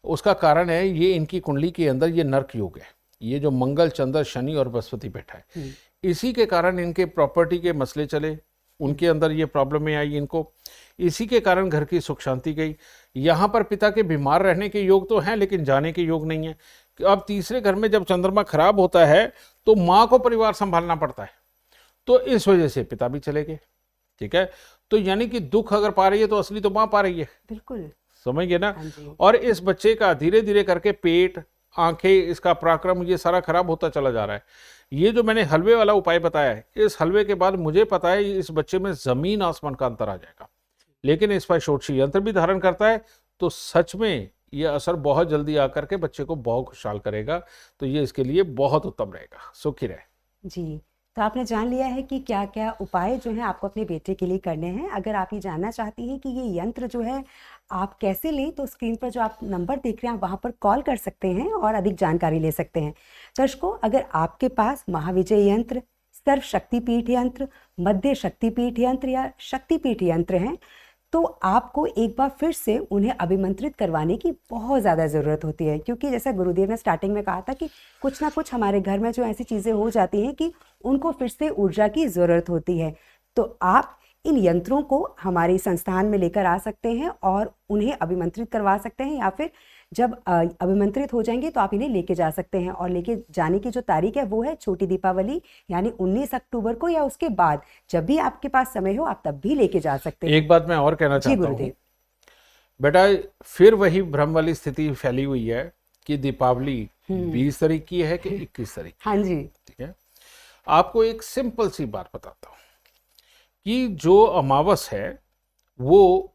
उसका कारण है ये इनकी कुंडली के अंदर ये नर्क योग है, ये जो मंगल, चंद्र, शनि और बृहस्पति बैठा है, इसी के कारण इनके प्रॉपर्टी के मसले चले, उनके अंदर ये प्रॉब्लमें आई इनको, इसी के कारण घर की सुख शांति गई। यहाँ पर पिता के बीमार रहने के योग तो हैं लेकिन जाने के योग नहीं है। अब तीसरे घर में जब चंद्रमा खराब होता है तो माँ को परिवार संभालना पड़ता है, तो इस वजह से पिता भी चले गए, ठीक है। तो यानी कि दुख अगर पा रही है तो असली तो माँ पा रही है, बिल्कुल, समझ गए ना। और इस बच्चे का धीरे धीरे करके पेट, आंखें, इसका पराक्रम ये सारा खराब होता चला जा रहा है। ये जो मैंने हलवे वाला उपाय बताया है, इस हलवे के बाद मुझे पता है इस बच्चे में जमीन आसमान का अंतर आ जाएगा। लेकिन इस पर षोडशी यंत्र भी धारण करता है तो सच में ये असर बहुत जल्दी आकर के बच्चे को बहुत खुशहाल करेगा। तो ये इसके लिए बहुत उत्तम रहेगा। सुखी रहे जी। तो आपने जान लिया है कि क्या क्या उपाय जो है आपको अपने बेटे के लिए करने हैं। अगर आप ये जानना चाहती हैं कि ये यंत्र जो है आप कैसे लें, तो स्क्रीन पर जो आप नंबर देख रहे हैं आप वहाँ पर कॉल कर सकते हैं और अधिक जानकारी ले सकते हैं। दर्शकों, अगर आपके पास महाविजय यंत्र, सर्व शक्तिपीठ यंत्र, मध्य शक्तिपीठ यंत्र या शक्तिपीठ यंत्र हैं, तो आपको एक बार फिर से उन्हें अभिमंत्रित करवाने की बहुत ज़्यादा ज़रूरत होती है, क्योंकि जैसा गुरुदेव ने स्टार्टिंग में कहा था कि कुछ ना कुछ हमारे घर में जो ऐसी चीज़ें हो जाती हैं कि उनको फिर से ऊर्जा की ज़रूरत होती है। तो आप इन यंत्रों को हमारे संस्थान में लेकर आ सकते हैं और उन्हें अभिमंत्रित करवा सकते हैं, या फिर जब अभिमंत्रित हो जाएंगे तो आप इन्हें लेके जा सकते हैं। और लेके जाने की जो तारीख है वो है छोटी दीपावली यानी 19 अक्टूबर को, या उसके बाद जब भी आपके पास समय हो आप तब भी लेके जा सकते हैं। एक बात मैं और कहना जी चाहता हूँ गुरुदेव। बेटा, फिर वही भ्रम वाली स्थिति फैली हुई है कि दीपावली 20 तारीख की है कि 21 तारीख की। हाँ जी। ठीक है, आपको एक सिंपल सी बात बताता हूँ कि जो अमावस है वो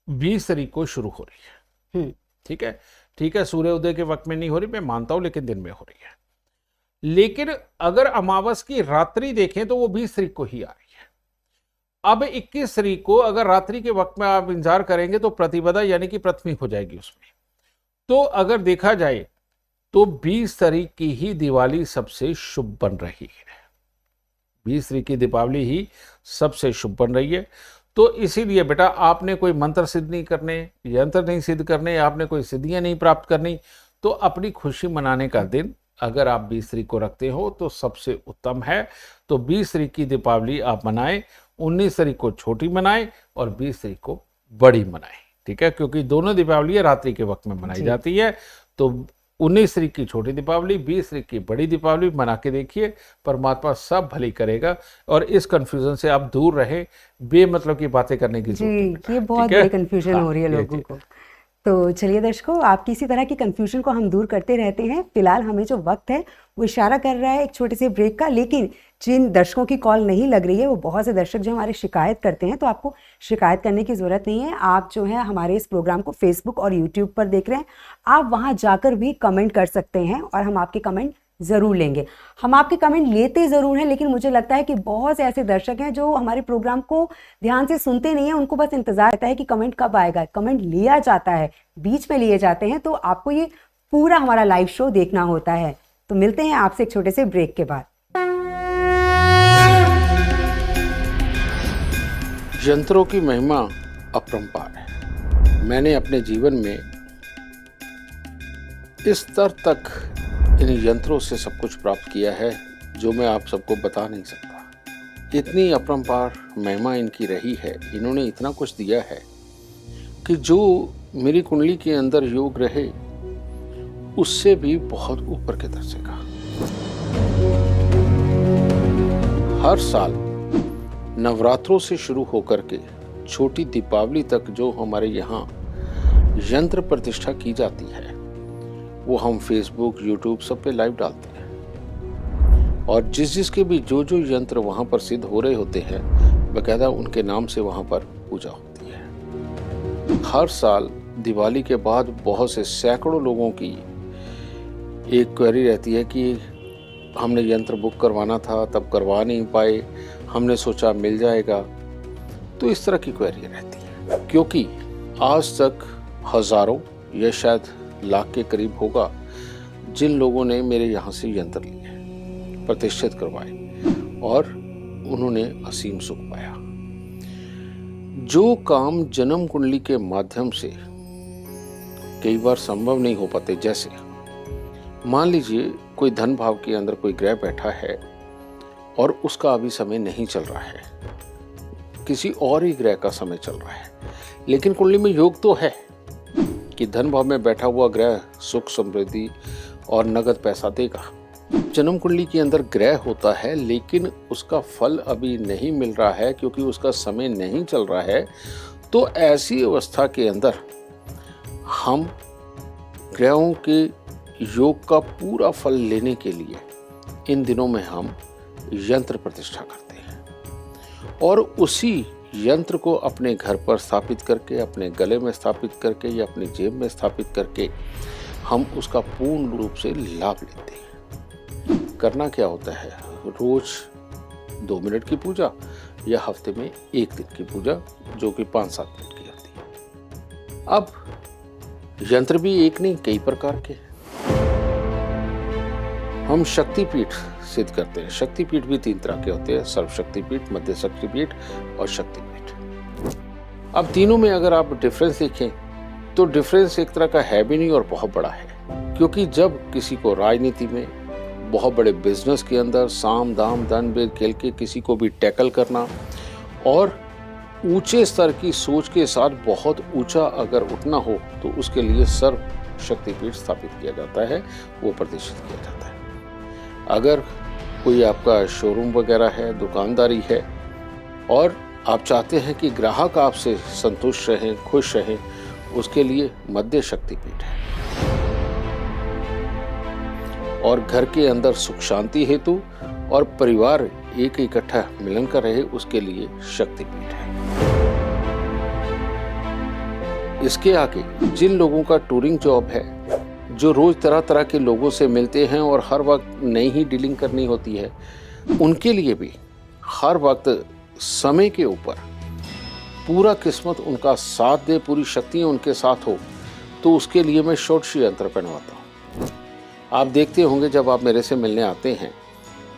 20 तारीख को शुरू हो रही है। ठीक है, ठीक है, सूर्योदय के वक्त में नहीं हो रही, मैं मानता हूं, लेकिन दिन में हो रही है। लेकिन अगर अमावस की रात्रि देखें तो वो 20 तारीख को ही आ रही है। अब 21 तारीख को अगर रात्रि के वक्त में आप इंतजार करेंगे तो प्रतिपदा यानी कि प्रथमी हो जाएगी उसमें। तो अगर देखा जाए तो 20 तारीख की ही दिवाली सबसे शुभ बन रही है। 20 तारीख की दीपावली ही सबसे शुभ बन रही है। तो इसीलिए बेटा, आपने कोई मंत्र सिद्ध नहीं करने, यंत्र नहीं सिद्ध करने, आपने कोई सिद्धियां नहीं प्राप्त करनी, तो अपनी खुशी मनाने का दिन अगर आप 20 तारीख को रखते हो तो सबसे उत्तम है। तो 20 तारीख की दीपावली आप मनाएं, 19 तारीख को छोटी मनाएं और 20 तारीख को बड़ी मनाएं। ठीक है, क्योंकि दोनों दीपावली रात्रि के वक्त में मनाई जाती है। तो 19 तारीख की छोटी दीपावली, 20 तारीख की बड़ी दीपावली मना के देखिए, परमात्मा सब भली करेगा। और इस कंफ्यूजन से आप दूर रहें, बेमतलब की बातें करने की जरूरत नहीं बेटा। ये बहुत ठीक है? बड़ी कंफ्यूजन हाँ, हो रही है ये लोगों को। तो चलिए दर्शकों, आपकी इसी तरह की कंफ्यूजन को हम दूर करते रहते हैं। फिलहाल हमें जो वक्त है वो इशारा कर रहा है एक छोटे से ब्रेक का, लेकिन जिन दर्शकों की कॉल नहीं लग रही है वो बहुत से दर्शक जो हमारे शिकायत करते हैं, तो आपको शिकायत करने की ज़रूरत नहीं है। आप जो है हमारे इस प्रोग्राम को फेसबुक और यूट्यूब पर देख रहे हैं, आप वहाँ जाकर भी कमेंट कर सकते हैं और हम आपके कमेंट ज़रूर लेंगे। हम आपके कमेंट लेते ज़रूर हैं, लेकिन मुझे लगता है कि बहुत से ऐसे दर्शक हैं जो हमारे प्रोग्राम को ध्यान से सुनते नहीं हैं, उनको बस इंतज़ार रहता है कि कमेंट कब आएगा। कमेंट लिया जाता है, बीच में लिए जाते हैं, तो आपको ये पूरा हमारा लाइव शो देखना होता है। तो मिलते हैं आपसे एक छोटे से ब्रेक के बाद। यंत्रों की महिमा अपरंपार है। मैंने अपने जीवन में इस स्तर तक इन यंत्रों से सब कुछ प्राप्त किया है जो मैं आप सबको बता नहीं सकता। इतनी अपरंपार महिमा इनकी रही है, इन्होंने इतना कुछ दिया है कि जो मेरी कुंडली के अंदर योग रहे उससे भी बहुत ऊपर के दर्जे का। हर साल नवरात्रों से शुरू होकर के छोटी दीपावली तक जो हमारे यहाँ यंत्र प्रतिष्ठा की जाती है वो हम फेसबुक, यूट्यूब सब पे लाइव डालते हैं। और जिसके भी जो यंत्र वहाँ पर सिद्ध हो रहे होते हैं, बकायदा उनके नाम से वहाँ पर पूजा होती है। हर साल दिवाली के बाद बहुत से सैकड़ों लोगों की एक क्वेरी रहती है कि हमने यंत्र बुक करवाना था, तब करवा नहीं पाए, हमने सोचा मिल जाएगा। तो इस तरह की क्वेरी रहती है, क्योंकि आज तक हजारों या शायद लाख के करीब होगा जिन लोगों ने मेरे यहाँ से यंत्र लिए, प्रतिष्ठित करवाए और उन्होंने असीम सुख पाया। जो काम जन्म कुंडली के माध्यम से कई बार संभव नहीं हो पाते, जैसे मान लीजिए कोई धन भाव के अंदर कोई ग्रह बैठा है और उसका अभी समय नहीं चल रहा है, किसी और ही ग्रह का समय चल रहा है, लेकिन कुंडली में योग तो है कि धन भाव में बैठा हुआ ग्रह सुख, समृद्धि और नगद पैसा देगा। जन्म कुंडली के अंदर ग्रह होता है लेकिन उसका फल अभी नहीं मिल रहा है क्योंकि उसका समय नहीं चल रहा है। तो ऐसी अवस्था के अंदर हम ग्रहों के योग का पूरा फल लेने के लिए इन दिनों में हम यंत्र प्रतिष्ठा करते हैं और उसी यंत्र को अपने घर पर स्थापित करके, अपने गले में स्थापित करके या अपनी जेब में स्थापित करके हम उसका पूर्ण रूप से लाभ लेते हैं। करना क्या होता है, रोज 2 मिनट की पूजा या हफ्ते में 1 दिन की पूजा जो कि 5-7 मिनट की होती है। अब यंत्र भी एक नहीं, कई प्रकार के हम शक्तिपीठ सिद्ध करते हैं। शक्तिपीठ भी 3 तरह के होते हैं, सर्वशक्तिपीठ, मध्य शक्तिपीठ और शक्तिपीठ। अब तीनों में अगर आप डिफरेंस देखें तो डिफरेंस एक तरह का है भी नहीं और बहुत बड़ा है, क्योंकि जब किसी को राजनीति में, बहुत बड़े बिजनेस के अंदर साम दाम दंड भेद खेल के किसी को भी टैकल करना और ऊंचे स्तर की सोच के साथ बहुत ऊंचा अगर उठना हो तो उसके लिए सर्व शक्तिपीठ स्थापित किया जाता है, वो प्रतिष्ठित किया जाता है। अगर कोई आपका शोरूम वगैरह है, दुकानदारी है और आप चाहते हैं कि ग्राहक आपसे संतुष्ट रहें, खुश रहें, उसके लिए मध्य शक्तिपीठ है। और घर के अंदर सुख शांति हेतु और परिवार एक इकट्ठा मिलन कर रहे, उसके लिए शक्तिपीठ है। इसके आगे जिन लोगों का टूरिंग जॉब है, जो रोज तरह तरह के लोगों से मिलते हैं और हर वक्त नई ही डीलिंग करनी होती है, उनके लिए भी हर वक्त समय के ऊपर पूरा किस्मत उनका साथ दे, पूरी शक्तियां उनके साथ हो, तो उसके लिए मैं षोडशी यंत्र पहनवाता हूँ। आप देखते होंगे जब आप मेरे से मिलने आते हैं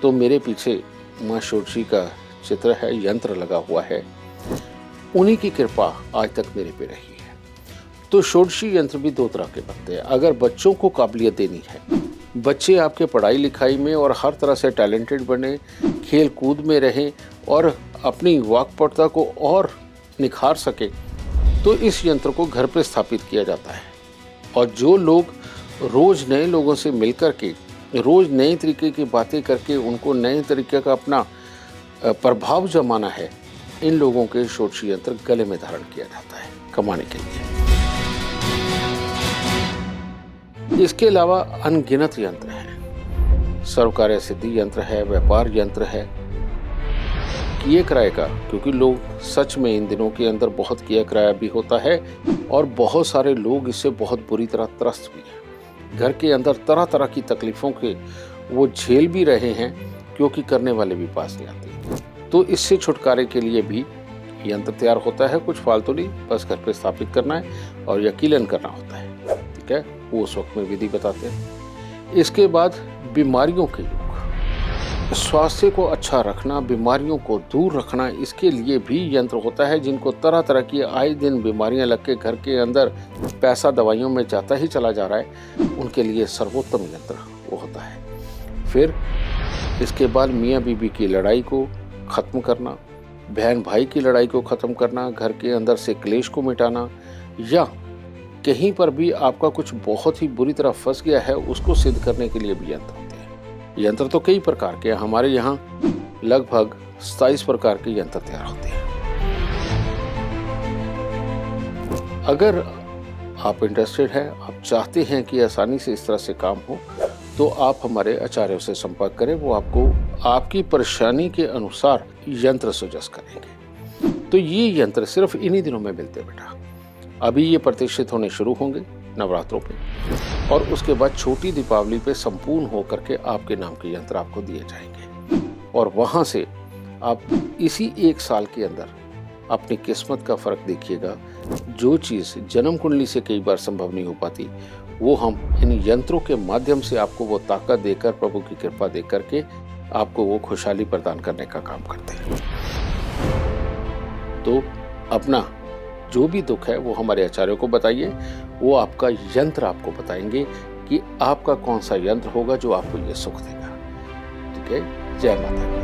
तो मेरे पीछे माँ षोडशी का चित्र है, यंत्र लगा हुआ है। उन्हीं की कृपा आज तक मेरे पे रही है। तो षोडशी यंत्र भी दो तरह के बनते हैं। अगर बच्चों को काबिलियत देनी है, बच्चे आपके पढ़ाई लिखाई में और हर तरह से टैलेंटेड बने, खेल कूद में रहें और अपनी वाक्पटुता को और निखार सके, तो इस यंत्र को घर पे स्थापित किया जाता है। और जो लोग रोज नए लोगों से मिलकर के, रोज नए तरीके की बातें करके उनको नए तरीके का अपना प्रभाव जमाना है, इन लोगों के षोडशी यंत्र गले में धारण किया जाता है कमाने के लिए। इसके अलावा अनगिनत यंत्र हैं। सर्वकार्य सिद्धि यंत्र है, व्यापार यंत्र है, किए कराए का, क्योंकि लोग सच में इन दिनों के अंदर बहुत किया कराया भी होता है और बहुत सारे लोग इससे बहुत बुरी तरह त्रस्त भी हैं। घर के अंदर तरह तरह की तकलीफों के वो झेल भी रहे हैं, क्योंकि करने वाले भी पास नहीं आते। तो इससे छुटकारे के लिए भी यंत्र तैयार होता है। कुछ फालतू नहीं, बस घर पे स्थापित करना है और यकीनन करना होता है। ठीक है, वो उस वक्त में विधि बताते हैं। इसके बाद बीमारियों के योग, स्वास्थ्य को अच्छा रखना, बीमारियों को दूर रखना, इसके लिए भी यंत्र होता है। जिनको तरह तरह की आए दिन बीमारियां लग के घर के अंदर पैसा दवाइयों में जाता ही चला जा रहा है, उनके लिए सर्वोत्तम यंत्र वो होता है। फिर इसके बाद मियाँ बीबी की लड़ाई को खत्म करना, बहन भाई की लड़ाई को खत्म करना, घर के अंदर से क्लेश को मिटाना, या कहीं पर भी आपका कुछ बहुत ही बुरी तरह फंस गया है, उसको सिद्ध करने के लिए भी यंत्र होते हैं। यंत्र तो कई प्रकार के हैं, हमारे यहाँ लगभग 27 प्रकार के यंत्र तैयार होते हैं। अगर आप इंटरेस्टेड हैं, आप चाहते हैं कि आसानी से इस तरह से काम हो, तो आप हमारे आचार्यों से संपर्क करें। वो आपको आपकी परेशानी के अनुसार यंत्र सुजेस्ट करेंगे। तो ये यंत्र सिर्फ इन्हीं दिनों में मिलते बेटा। अभी ये प्रतिष्ठित होने शुरू होंगे नवरात्रों पे, और उसके बाद छोटी दीपावली पे संपूर्ण होकर के आपके नाम के यंत्र आपको दिए जाएंगे। और वहां से आप इसी एक साल के अंदर अपनी किस्मत का फर्क देखिएगा। जो चीज़ जन्म कुंडली से कई बार संभव नहीं हो पाती, वो हम इन यंत्रों के माध्यम से आपको वो ताकत देकर, प्रभु की कृपा दे करके आपको वो खुशहाली प्रदान करने का काम करते हैं। तो अपना जो भी दुख है वो हमारे आचार्यों को बताइए, वो आपका यंत्र आपको बताएंगे कि आपका कौन सा यंत्र होगा जो आपको ये सुख देगा। ठीक है, जय माता दी।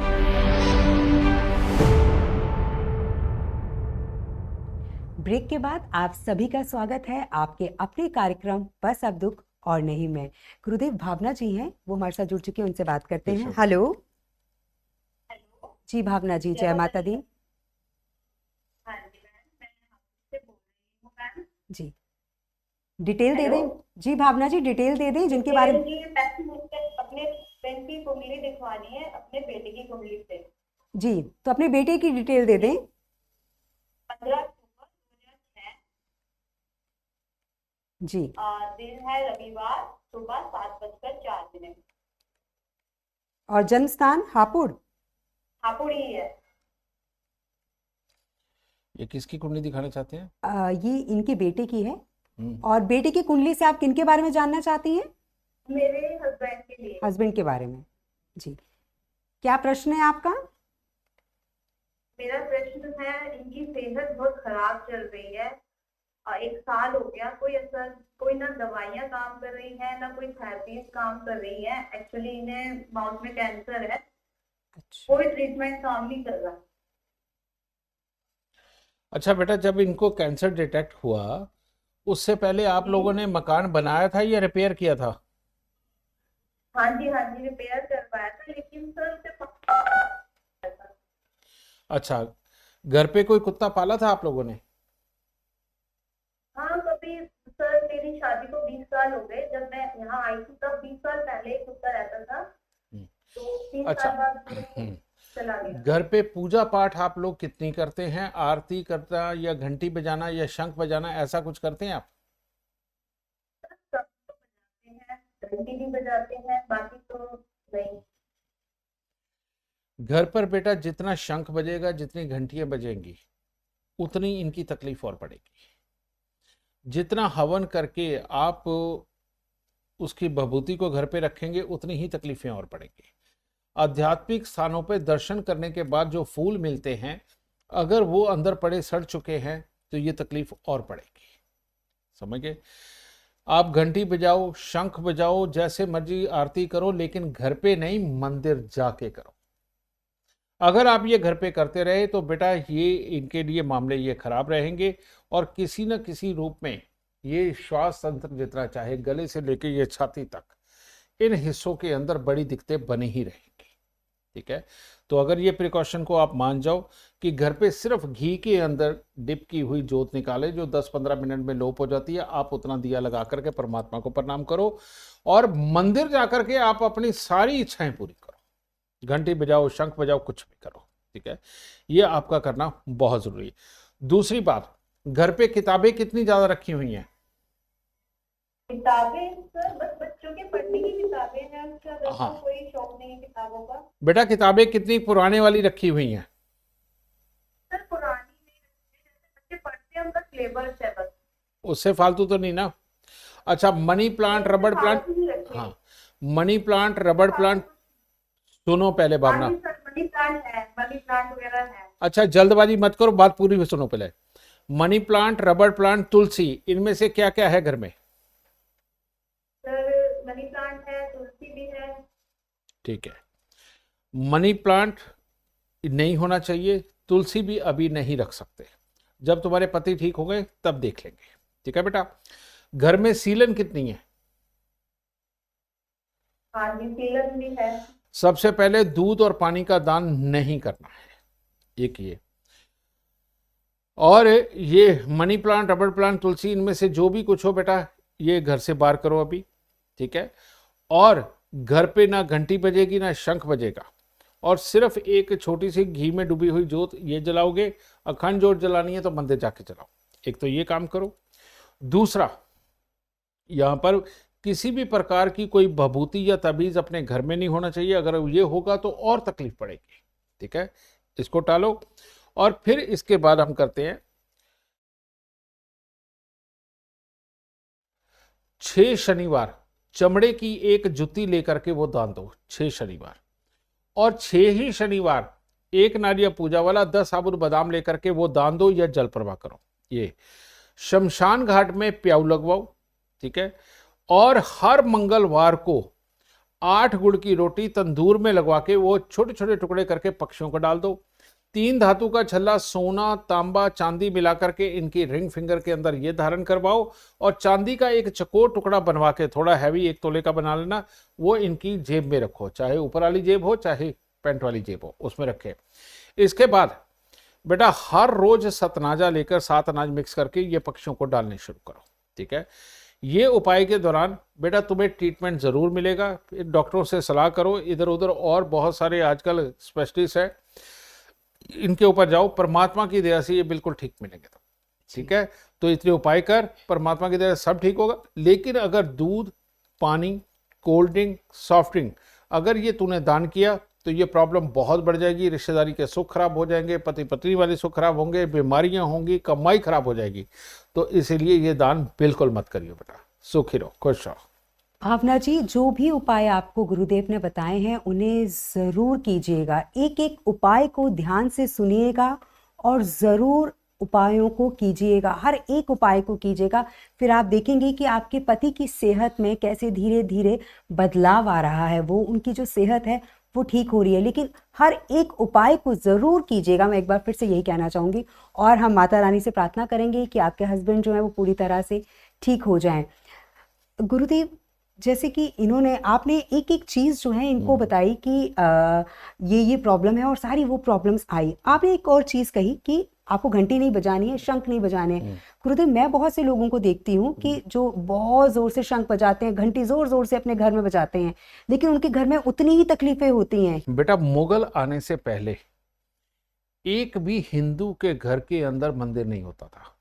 ब्रेक के बाद आप सभी का स्वागत है आपके अपने कार्यक्रम बस अब दुख और नहीं मैं। गुरुदेव भावना जी हैं, वो हमारे साथ जुड़ चुके हैं, उनसे बात करते हैं। हेलो जी भावना जी, जय माता दी। हाँ जी मैम, मैं आपसे बोल रही हूँ मैम। जी डिटेल दे हेलो। दें। जी भावना जी, डिटेल दे दें जिनके बारे में। जी पैसे मुझसे अपने फ्रेंड की कुंडली दिखवानी है, अपने बेटे की कुंडली से। जी, तो अपने बेटे की डिटेल दे दें। 15 अक्टूबर 2006, जी, दिन है रविवार, सुबह 7:04। और जन्म स्थान हापुड़। हापुड़ ही है। ये किसकी कुंडली दिखाना चाहते हैं? ये इनके बेटे की है। और बेटे की कुंडली से आप किनके बारे में जानना चाहती हैं? मेरे हस्बैंड के लिए। हस्बैंड के बारे में। जी, क्या प्रश्न है आपका? मेरा प्रश्न है, इनकी सेहत बहुत खराब चल रही है। 1 साल हो गया, कोई असर, कोई ना दवाइयाँ काम कर रही हैं, ना कोई थेरेपीज काम कर रही हैं। एक्चुअली इन्हें माउथ में कैंसर है। अच्छा, कोई ट्रीटमेंट काम नहीं कर रहा। अच्छा बेटा, जब इनको कैंसर डिटेक्ट हुआ उससे पहले आप लोगों ने मकान बनाया था या रिपेयर किया था? हाँ जी रिपेयर करवाया था, लेकिन सर उसे पक्का था। अच्छा, घर पे कोई कुत्ता पाला था आप लोगों ने? हाँ कभी सर, मेरी शादी को 20 साल हो गए, जब मैं यहाँ आई थी तब 20 साल पहले एक कुत्ता रहता था, हम्म, तो 3 अच्छा। साल बाद वो हम्म, चला गया। घर पे पूजा पाठ आप लोग कितनी करते हैं? आरती करना या घंटी बजाना या शंख बजाना, ऐसा कुछ करते हैं आप? सब तो बजाते हैं, घंटी भी बजाते हैं, बाकी तो नहीं। घर पर बेटा जितना शंख बजेगा, जितनी घंटियां बजेंगी, उतनी इनकी तकलीफ और बढ़ेगी। जितना हवन करके आप उसकी भभूति को घर पे रखेंगे, उतनी ही तकलीफें और बढ़ेंगी। आध्यात्मिक स्थानों पे दर्शन करने के बाद जो फूल मिलते हैं, अगर वो अंदर पड़े सड़ चुके हैं तो ये तकलीफ और बढ़ेगी। समझ गए? आप घंटी बजाओ, शंख बजाओ, जैसे मर्जी आरती करो, लेकिन घर पे नहीं, मंदिर जाके करो। अगर आप ये घर पे करते रहे तो बेटा ये इनके लिए मामले ये खराब रहेंगे और किसी न किसी रूप में ये श्वास तंत्र जितना, चाहे गले से लेके ये छाती तक, इन हिस्सों के अंदर बड़ी दिक्कतें बनी ही रहेंगी। ठीक है? तो अगर ये प्रिकॉशन को आप मान जाओ कि घर पे सिर्फ घी के अंदर डिप की हुई जोत निकाले जो 10-15 मिनट में लोप हो जाती है, आप उतना दिया लगा करके परमात्मा को प्रणाम करो और मंदिर जाकर के आप अपनी सारी इच्छाएं पूरी करो। घंटी बजाओ, शंख बजाओ, कुछ भी करो। ठीक है? ये आपका करना बहुत जरूरी है। दूसरी बात, घर पे किताबें कितनी ज्यादा रखी हुई हैं? किताबें सर बस बच्चों के पढ़ने की किताबें हैं, उसके अलावा हाँ। तो कोई शौक नहीं है किताबों का। बेटा किताबें कितनी पुराने वाली रखी हुई हैं? सर पुरानी नहीं रखते, जैसे बच्चे पढ़ते हैं उनका सिलेबस है बस। उससे फालतू तो नहीं ना? अच्छा, मनी प्लांट, रबड़ प्लांट। फालतू नहीं रखते। हाँ, मनी प्लांट, रबड़ प्लांट, सुनो पहले हाँ भावना। जी सर, मनी प्लांट है, मनी प्लांट वगैरह है। अच्छा, जल्दबाजी मत करो, बात पूरी भी सुनो पहले। मनी प्लांट, रबड़ प्लांट, तुलसी, इनमें से क्या क्या है घर में? सर मनी प्लांट है, तुलसी भी है। ठीक है, मनी प्लांट नहीं होना चाहिए, तुलसी भी अभी नहीं रख सकते, जब तुम्हारे पति ठीक हो गए तब देख लेंगे। ठीक है बेटा? घर में सीलन कितनी है? हाँ जी सीलन भी है। सबसे पहले दूध और पानी का दान नहीं करना है, एक ये। और ये मनी प्लांट, रबड़ प्लांट, तुलसी, इनमें से जो भी कुछ हो बेटा, ये घर से बाहर करो अभी। ठीक है? और घर पे ना घंटी बजेगी ना शंख बजेगा, और सिर्फ एक छोटी सी घी में डूबी हुई जोत ये जलाओगे। अखंड जोत जलानी है तो मंदिर जाके जलाओ। एक तो ये काम करो। दूसरा, यहाँ पर किसी भी प्रकार की कोई भभूति या तबीज अपने घर में नहीं होना चाहिए। अगर ये होगा तो और तकलीफ पड़ेगी। ठीक है? इसको टालो। और फिर इसके बाद हम करते हैं 6 शनिवार चमड़े की एक जुत्ती लेकर के वो दान दो, 6 शनिवार। और 6 ही शनिवार एक नारियल पूजा वाला 10 साबुत बादाम लेकर के वो दान दो या जल प्रवाह करो। ये शमशान घाट में प्याऊ लगवाओ। ठीक है? और हर मंगलवार को 8 गुड़ की रोटी तंदूर में लगवा के वो छोटे छोटे टुकड़े करके पक्षियों को डाल दो। 3 धातु का छल्ला सोना, तांबा, चांदी मिलाकर के इनकी रिंग फिंगर के अंदर ये धारण करवाओ। और चांदी का एक चकोर टुकड़ा बनवा के, थोड़ा हैवी, 1 तोले का बना लेना, वो इनकी जेब में रखो, चाहे ऊपर वाली जेब हो चाहे पैंट वाली जेब हो, उसमें रखे। इसके बाद बेटा हर रोज सतनाजा लेकर 7 अनाज मिक्स करके ये पक्षियों को डालने शुरू करो। ठीक है? ये उपाय के दौरान बेटा तुम्हें ट्रीटमेंट जरूर मिलेगा। डॉक्टरों से सलाह करो, इधर उधर और बहुत सारे आजकल स्पेशलिस्ट हैं, इनके ऊपर जाओ, परमात्मा की दया से ये बिल्कुल ठीक मिलेंगे। तो ठीक है? तो इतने उपाय कर, परमात्मा की दया से सब ठीक होगा। लेकिन अगर दूध, पानी, कोल्ड ड्रिंक, सॉफ्ट ड्रिंक अगर ये तूने दान किया तो ये प्रॉब्लम बहुत बढ़ जाएगी। रिश्तेदारी के सुख खराब हो जाएंगे, पति पत्नी वाले सुख खराब होंगे, बीमारियां होंगी, कमाई खराब हो जाएगी। तो इसीलिए ये दान बिल्कुल मत करियो बेटा। सुखी रहो, खुश रहो। भावना जी, जो भी उपाय आपको गुरुदेव ने बताए हैं उन्हें ज़रूर कीजिएगा। एक एक उपाय को ध्यान से सुनिएगा और ज़रूर उपायों को कीजिएगा, हर एक उपाय को कीजिएगा। फिर आप देखेंगे कि आपके पति की सेहत में कैसे धीरे धीरे बदलाव आ रहा है। वो उनकी जो सेहत है वो ठीक हो रही है, लेकिन हर एक उपाय को ज़रूर कीजिएगा। मैं एक बार फिर से यही कहना चाहूँगी, और हम माता रानी से प्रार्थना करेंगे कि आपके हस्बैंड जो है वो पूरी तरह से ठीक हो जाएं। गुरुदेव, जैसे कि इन्होंने, आपने एक एक चीज़ जो है इनको बताई कि ये प्रॉब्लम है और सारी वो प्रॉब्लम्स आई। आपने एक और चीज़ कही कि आपको घंटी नहीं बजानी है, शंख नहीं बजाने हैं। गुरुदेव, मैं बहुत से लोगों को देखती हूँ कि जो बहुत ज़ोर से शंख बजाते हैं, घंटी ज़ोर ज़ोर से अपने घर में बजाते हैं, लेकिन उनके घर में उतनी ही तकलीफें होती हैं। बेटा, मुगल आने से पहले एक भी हिंदू के घर के अंदर मंदिर नहीं होता था।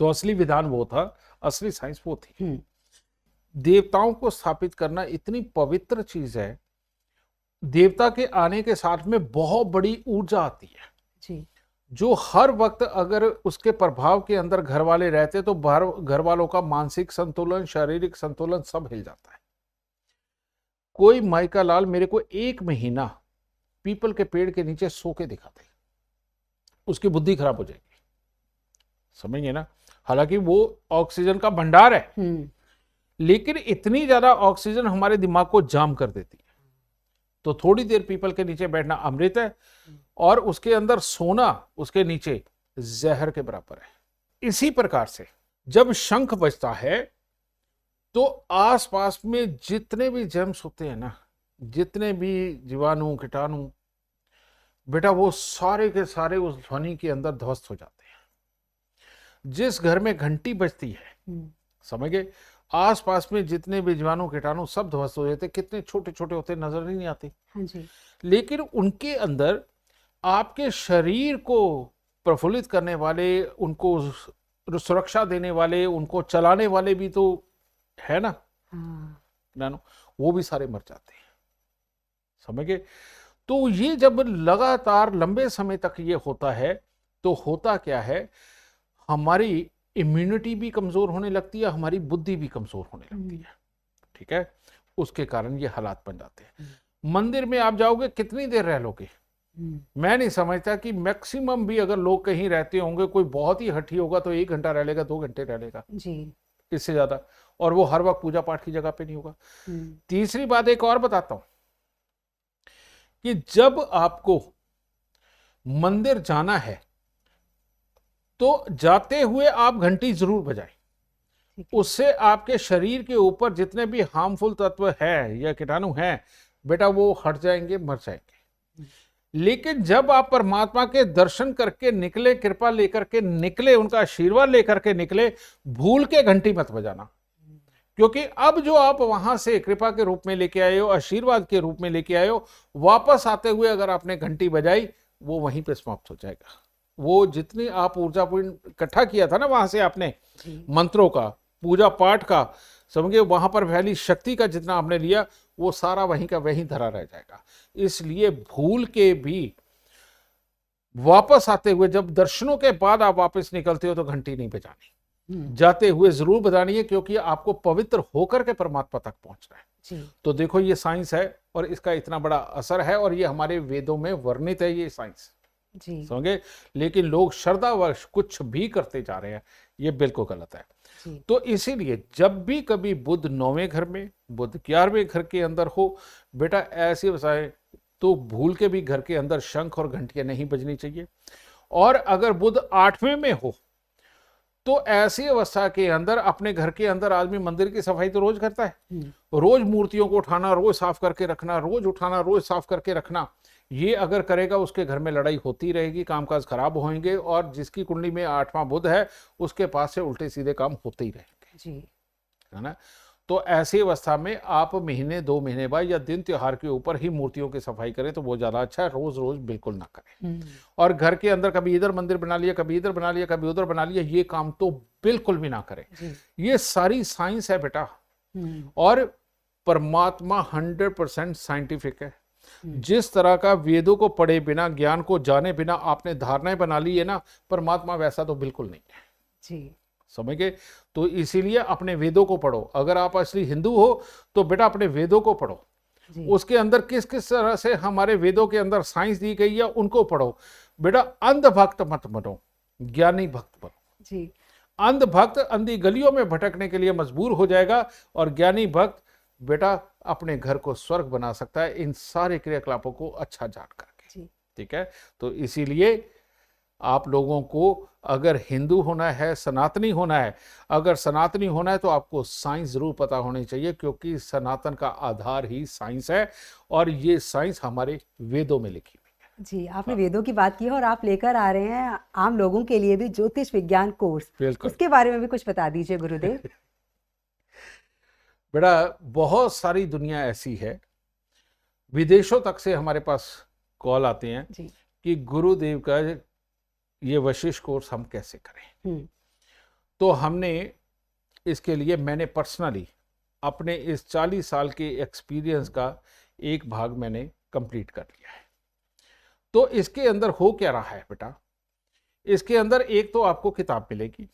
तो असली विधान वो था, असली साइंस वो थी। देवताओं को स्थापित करना इतनी पवित्र चीज है। देवता के आने के साथ में बहुत बड़ी ऊर्जा आती है जी। जो हर वक्त अगर उसके प्रभाव के अंदर घर वाले रहते तो घर वालों का मानसिक संतुलन, शारीरिक संतुलन सब हिल जाता है। कोई माइका लाल मेरे को 1 महीना पीपल के पेड़ के नीचे सो के दिखाते, उसकी बुद्धि खराब हो जाएगी। समझिए ना, हालांकि वो ऑक्सीजन का भंडार है, लेकिन इतनी ज्यादा ऑक्सीजन हमारे दिमाग को जाम कर देती है। तो थोड़ी देर पीपल के नीचे बैठना अमृत है, और उसके अंदर सोना उसके नीचे जहर के बराबर है। इसी प्रकार से जब शंख बजता है तो आसपास में जितने भी जर्म्स होते हैं ना, जितने भी जीवाणु कीटाणु, बेटा वो सारे के सारे उस ध्वनि के अंदर ध्वस्त हो जाते हैं। जिस घर में घंटी बजती है, समझ गए, आसपास में जितने भी जीवाणु कीटाणु सब ध्वस्त हो जाते। कितने छोटे छोटे होते नजर ही नहीं आते। हाँ जी। लेकिन उनके अंदर आपके शरीर को प्रफुल्लित करने वाले, उनको सुरक्षा देने वाले, उनको चलाने वाले भी तो है ना, नानो, वो भी सारे मर जाते हैं। समझ गए। तो ये जब लगातार लंबे समय तक ये होता है तो होता क्या है, हमारी इम्यूनिटी भी कमजोर होने लगती है, हमारी बुद्धि भी कमजोर होने लगती है। ठीक है, उसके कारण ये हालात बन जाते हैं। मंदिर में आप जाओगे, कितनी देर रह लोगे? मैं नहीं समझता कि मैक्सिमम भी अगर लोग कहीं रहते होंगे, कोई बहुत ही हठी होगा तो 1 घंटा रह लेगा, 2 घंटे रह लेगा जी। इससे ज्यादा, और वो हर वक्त पूजा पाठ की जगह पे नहीं होगा। तीसरी बात एक और बताता हूं कि जब आपको मंदिर जाना है तो जाते हुए आप घंटी जरूर बजाएं। उससे आपके शरीर के ऊपर जितने भी हार्मफुल तत्व हैं या कीटाणु हैं, बेटा वो हट जाएंगे, मर जाएंगे। लेकिन जब आप परमात्मा के दर्शन करके निकले, कृपा लेकर के निकले, उनका आशीर्वाद लेकर के निकले, भूल के घंटी मत बजाना। क्योंकि अब जो आप वहां से कृपा के रूप में लेके आए हो, आशीर्वाद के रूप में लेके आए हो, वापस आते हुए अगर आपने घंटी बजाई, वो वहीं पे समाप्त हो जाएगा। वो जितनी आप ऊर्जा इकट्ठा किया था ना वहां से आपने, मंत्रों का, पूजा पाठ का, समझिए वहां पर फैली शक्ति का जितना आपने लिया, वो सारा वहीं का वहीं धरा रह जाएगा। इसलिए भूल के भी वापस आते हुए, जब दर्शनों के बाद आप वापस निकलते हो तो घंटी नहीं बजानी, जाते हुए जरूर बजानी है, क्योंकि आपको पवित्र होकर के परमात्मा तक पहुंचना है। जी। तो देखो ये साइंस है और इसका इतना बड़ा असर है, और ये हमारे वेदों में वर्णित है ये साइंस। जी। समझे। लेकिन लोग श्रद्धावश कुछ भी करते जा रहे हैं, ये बिल्कुल गलत है। जी। तो इसीलिए जब भी कभी बुध 9वें घर में, बुध 11वें घर के अंदर हो, बेटा ऐसी अवस्थाएं तो भूल के भी घर के अंदर शंख और घंटियां नहीं बजनी चाहिए। और अगर बुध 8वें में हो तो ऐसी अवस्था के अंदर अपने घर के अंदर आदमी मंदिर की सफाई तो रोज करता है, रोज मूर्तियों को उठाना, रोज साफ करके रखना, रोज उठाना, रोज साफ करके रखना, ये अगर करेगा उसके घर में लड़ाई होती रहेगी, कामकाज खराब होंगे, और जिसकी कुंडली में 8वां बुध है उसके पास से उल्टे सीधे काम होते ही रहेंगे। जी। है ना। तो ऐसी अवस्था में आप महीने 2 महीने बाद या दिन त्योहार के ऊपर ही मूर्तियों की सफाई करें तो वो ज्यादा अच्छा है। रोज रोज बिल्कुल ना करें। और घर के अंदर कभी इधर मंदिर बना लिया, कभी इधर बना लिया, कभी उधर बना लिया, ये काम तो बिल्कुल भी ना करें। ये सारी साइंस है बेटा, और परमात्मा 100% साइंटिफिक है। जिस तरह का वेदों को पढ़े बिना, ज्ञान को जाने बिना आपने धारणाएं बना ली है ना, परमात्मा वैसा तो बिल्कुल नहीं है। जी। समझ गए। तो इसीलिए अपने वेदों को पढ़ो। अगर आप असली हिंदू हो तो बेटा अपने वेदों को पढ़ो, उसके अंदर किस किस तरह से हमारे वेदों के अंदर साइंस दी गई है उनको पढ़ो। बेटा अंध भक्त मत बनो, ज्ञानी भक्त बनो। जी। अंध भक्त अंधी गलियों में भटकने के लिए मजबूर हो जाएगा, और ज्ञानी भक्त बेटा अपने घर को स्वर्ग बना सकता है इन सारे क्रियाकलापों को अच्छा जान करके। जी। ठीक है, तो इसीलिए आप लोगों को अगर हिंदू होना है, सनातनी होना है, अगर सनातनी होना है तो आपको साइंस जरूर पता होनी चाहिए, क्योंकि सनातन का आधार ही साइंस है और ये साइंस हमारे वेदों में लिखी हुई है। जी, आपने वेदों की बात की है और आप लेकर आ रहे हैं आम लोगों के लिए भी ज्योतिष विज्ञान कोर्स, बिल्कुल। उसके बारे में भी कुछ बता दीजिए गुरुदेव। बेटा, बहुत सारी दुनिया ऐसी है, विदेशों तक से हमारे पास कॉल आते हैं जी। कि गुरुदेव का ये वशिष्ठ कोर्स हम कैसे करें। हम्म। तो हमने इसके लिए, मैंने पर्सनली अपने इस 40 साल के एक्सपीरियंस का एक भाग मैंने कंप्लीट कर लिया है। तो इसके अंदर हो क्या रहा है बेटा, इसके अंदर एक तो आपको किताब मिलेगी,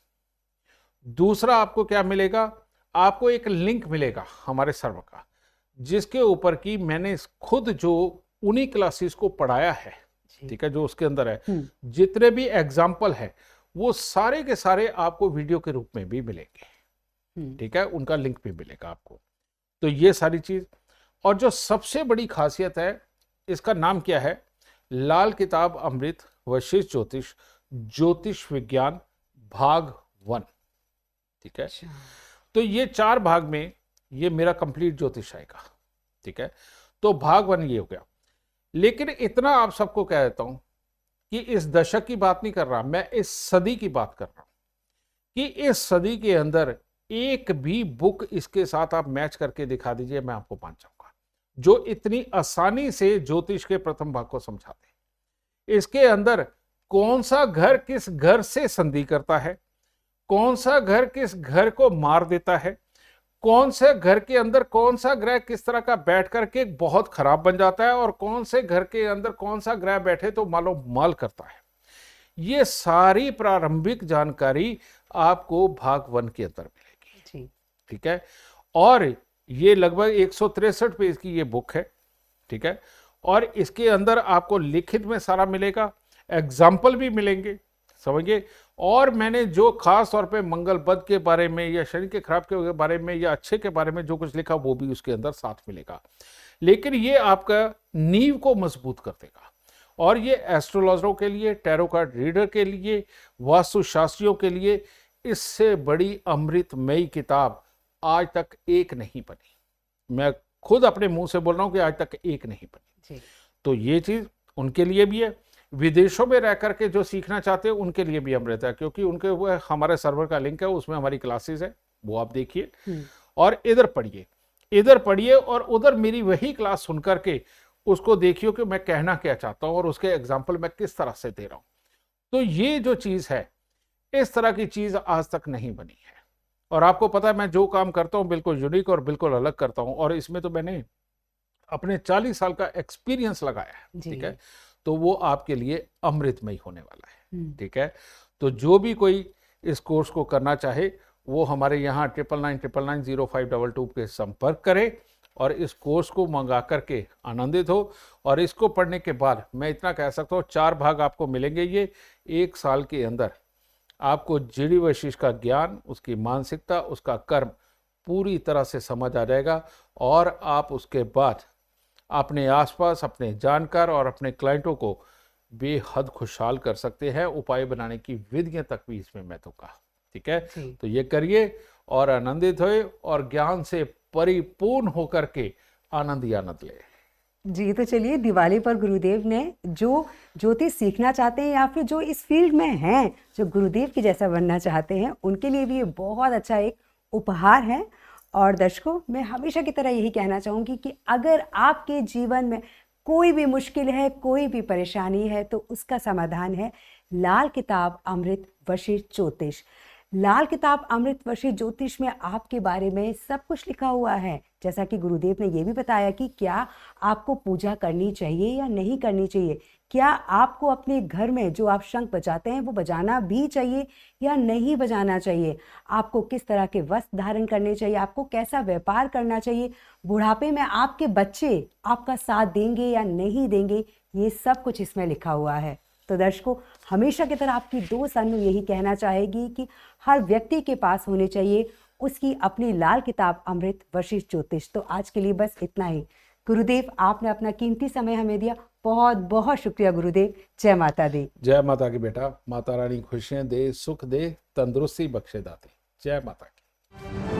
दूसरा आपको क्या मिलेगा, आपको एक लिंक मिलेगा हमारे सर्वर का, जिसके ऊपर की मैंने खुद जो उन्हीं क्लासेस को पढ़ाया है, जी। ठीक है, जो उसके अंदर है, जितने भी एग्जाम्पल है वो सारे के सारे आपको वीडियो के रूप में भी मिलेंगे। ठीक है, उनका लिंक भी मिलेगा आपको। तो ये सारी चीज, और जो सबसे बड़ी खासियत है, इसका नाम क्या है, लाल किताब अमृत वशिष्ठ ज्योतिष ज्योतिष विज्ञान भाग 1। ठीक है, अच्छा। तो ये 4 भाग में ये मेरा कंप्लीट ज्योतिष आएगा। ठीक है, तो भाग 1 ये हो गया। लेकिन इतना आप सबको कह देता हूं कि इस दशक की बात नहीं कर रहा, मैं इस सदी की बात कर रहा हूं कि इस सदी के अंदर एक भी बुक इसके साथ आप मैच करके दिखा दीजिए, मैं आपको मान जाऊंगा, जो इतनी आसानी से ज्योतिष के प्रथम भाग को समझाते। इसके अंदर कौन सा घर किस घर से संधि करता है, कौन सा घर किस घर को मार देता है, कौन से घर के अंदर कौन सा ग्रह किस तरह का बैठ करके बहुत खराब बन जाता है, और कौन से घर के अंदर कौन सा ग्रह बैठे तो मालो माल करता है, ये सारी प्रारंभिक जानकारी आपको भाग 1 के अंदर मिलेगी। जी। ठीक है, और ये लगभग 163 पेज की ये बुक है। ठीक है, और इसके अंदर आपको लिखित में सारा मिलेगा, एग्जाम्पल भी मिलेंगे, समझिए। और मैंने जो खास तौर पे मंगल बद के बारे में या शनि के खराब के बारे में या अच्छे के बारे में जो कुछ लिखा वो भी उसके अंदर साथ मिलेगा। लेकिन ये आपका नींव को मजबूत कर देगा, और ये एस्ट्रोलॉजरों के लिए, टैरो कार्ड रीडर के लिए, वास्तुशास्त्रियों के लिए इससे बड़ी अमृतमयी किताब आज तक एक नहीं बनी। मैं खुद अपने मुंह से बोल रहा हूं कि आज तक एक नहीं बनी। जी। तो ये चीज उनके लिए भी है, विदेशों में रह करके जो सीखना चाहते हैं उनके लिए भी अमृत है, क्योंकि उनके वो हमारे सर्वर का लिंक है, उसमें हमारी क्लासेस है, वो आप देखिए और इधर पढ़िए और उधर मेरी वही क्लास सुन करके उसको देखिए कि मैं कहना क्या चाहता हूं और उसके एग्जाम्पल मैं किस तरह से दे रहा हूं। तो ये जो चीज है, इस तरह की चीज आज तक नहीं बनी है। और आपको पता है मैं जो काम करता हूं बिल्कुल यूनिक और बिल्कुल अलग करता हूं, और इसमें तो मैंने अपने 40 साल का एक्सपीरियंस लगाया है। ठीक है, तो वो आपके लिए अमृतमय होने वाला है। ठीक है, तो जो भी कोई इस कोर्स को करना चाहे वो हमारे यहाँ 99999052 पे संपर्क करे और इस कोर्स को मंगा करके आनंदित हो। और इसको पढ़ने के बाद मैं इतना कह सकता हूँ 4 भाग आपको मिलेंगे। ये 1 साल के अंदर आपको जीडी वशिष्ठ का ज्ञान, उसकी मानसिकता, उसका कर्म पूरी तरह से समझ आ जाएगा, और आप उसके बाद अपने आसपास अपने जानकार और अपने क्लाइंटों को बेहद खुशहाल कर सकते हैं। उपाय बनाने की विधियां तक भी इसमें मैं दूंगा। ठीक है, तो ये करिए और आनंदित होए और ज्ञान से परिपूर्ण होकर के आनंद ही आनंद ले। जी, तो चलिए, दिवाली पर गुरुदेव ने जो ज्योतिष सीखना चाहते हैं या फिर जो इस फील्ड में हैं, जो गुरुदेव की जैसा बनना चाहते हैं, उनके लिए भी ये बहुत अच्छा एक उपहार है। और दर्शकों, मैं हमेशा की तरह यही कहना चाहूँगी कि अगर आपके जीवन में कोई भी मुश्किल है, कोई भी परेशानी है, तो उसका समाधान है लाल किताब अमृत वशिष्ठ ज्योतिष। लाल किताब अमृत वशिष्ठ ज्योतिष में आपके बारे में सब कुछ लिखा हुआ है। जैसा कि गुरुदेव ने ये भी बताया कि क्या आपको पूजा करनी चाहिए या नहीं करनी चाहिए, क्या आपको अपने घर में जो आप शंख बजाते हैं वो बजाना भी चाहिए या नहीं बजाना चाहिए, आपको किस तरह के वस्त्र धारण करने चाहिए, आपको कैसा व्यापार करना चाहिए, बुढ़ापे में आपके बच्चे आपका साथ देंगे या नहीं देंगे, ये सब कुछ इसमें लिखा हुआ है। तो दर्शकों, हमेशा की तरह आपकी दोस्त अनु यही कहना चाहेगी कि हर व्यक्ति के पास होने चाहिए उसकी अपनी लाल किताब अमृत वशिष्ठ ज्योतिष। तो आज के लिए बस इतना ही। गुरुदेव, आपने अपना कीमती समय हमें दिया, बहुत बहुत शुक्रिया गुरुदेव। जय माता दी। जय माता की बेटा, माता रानी खुशियां दे, सुख दे, तंदुरुस्ती बख्शे दाते। जय माता की।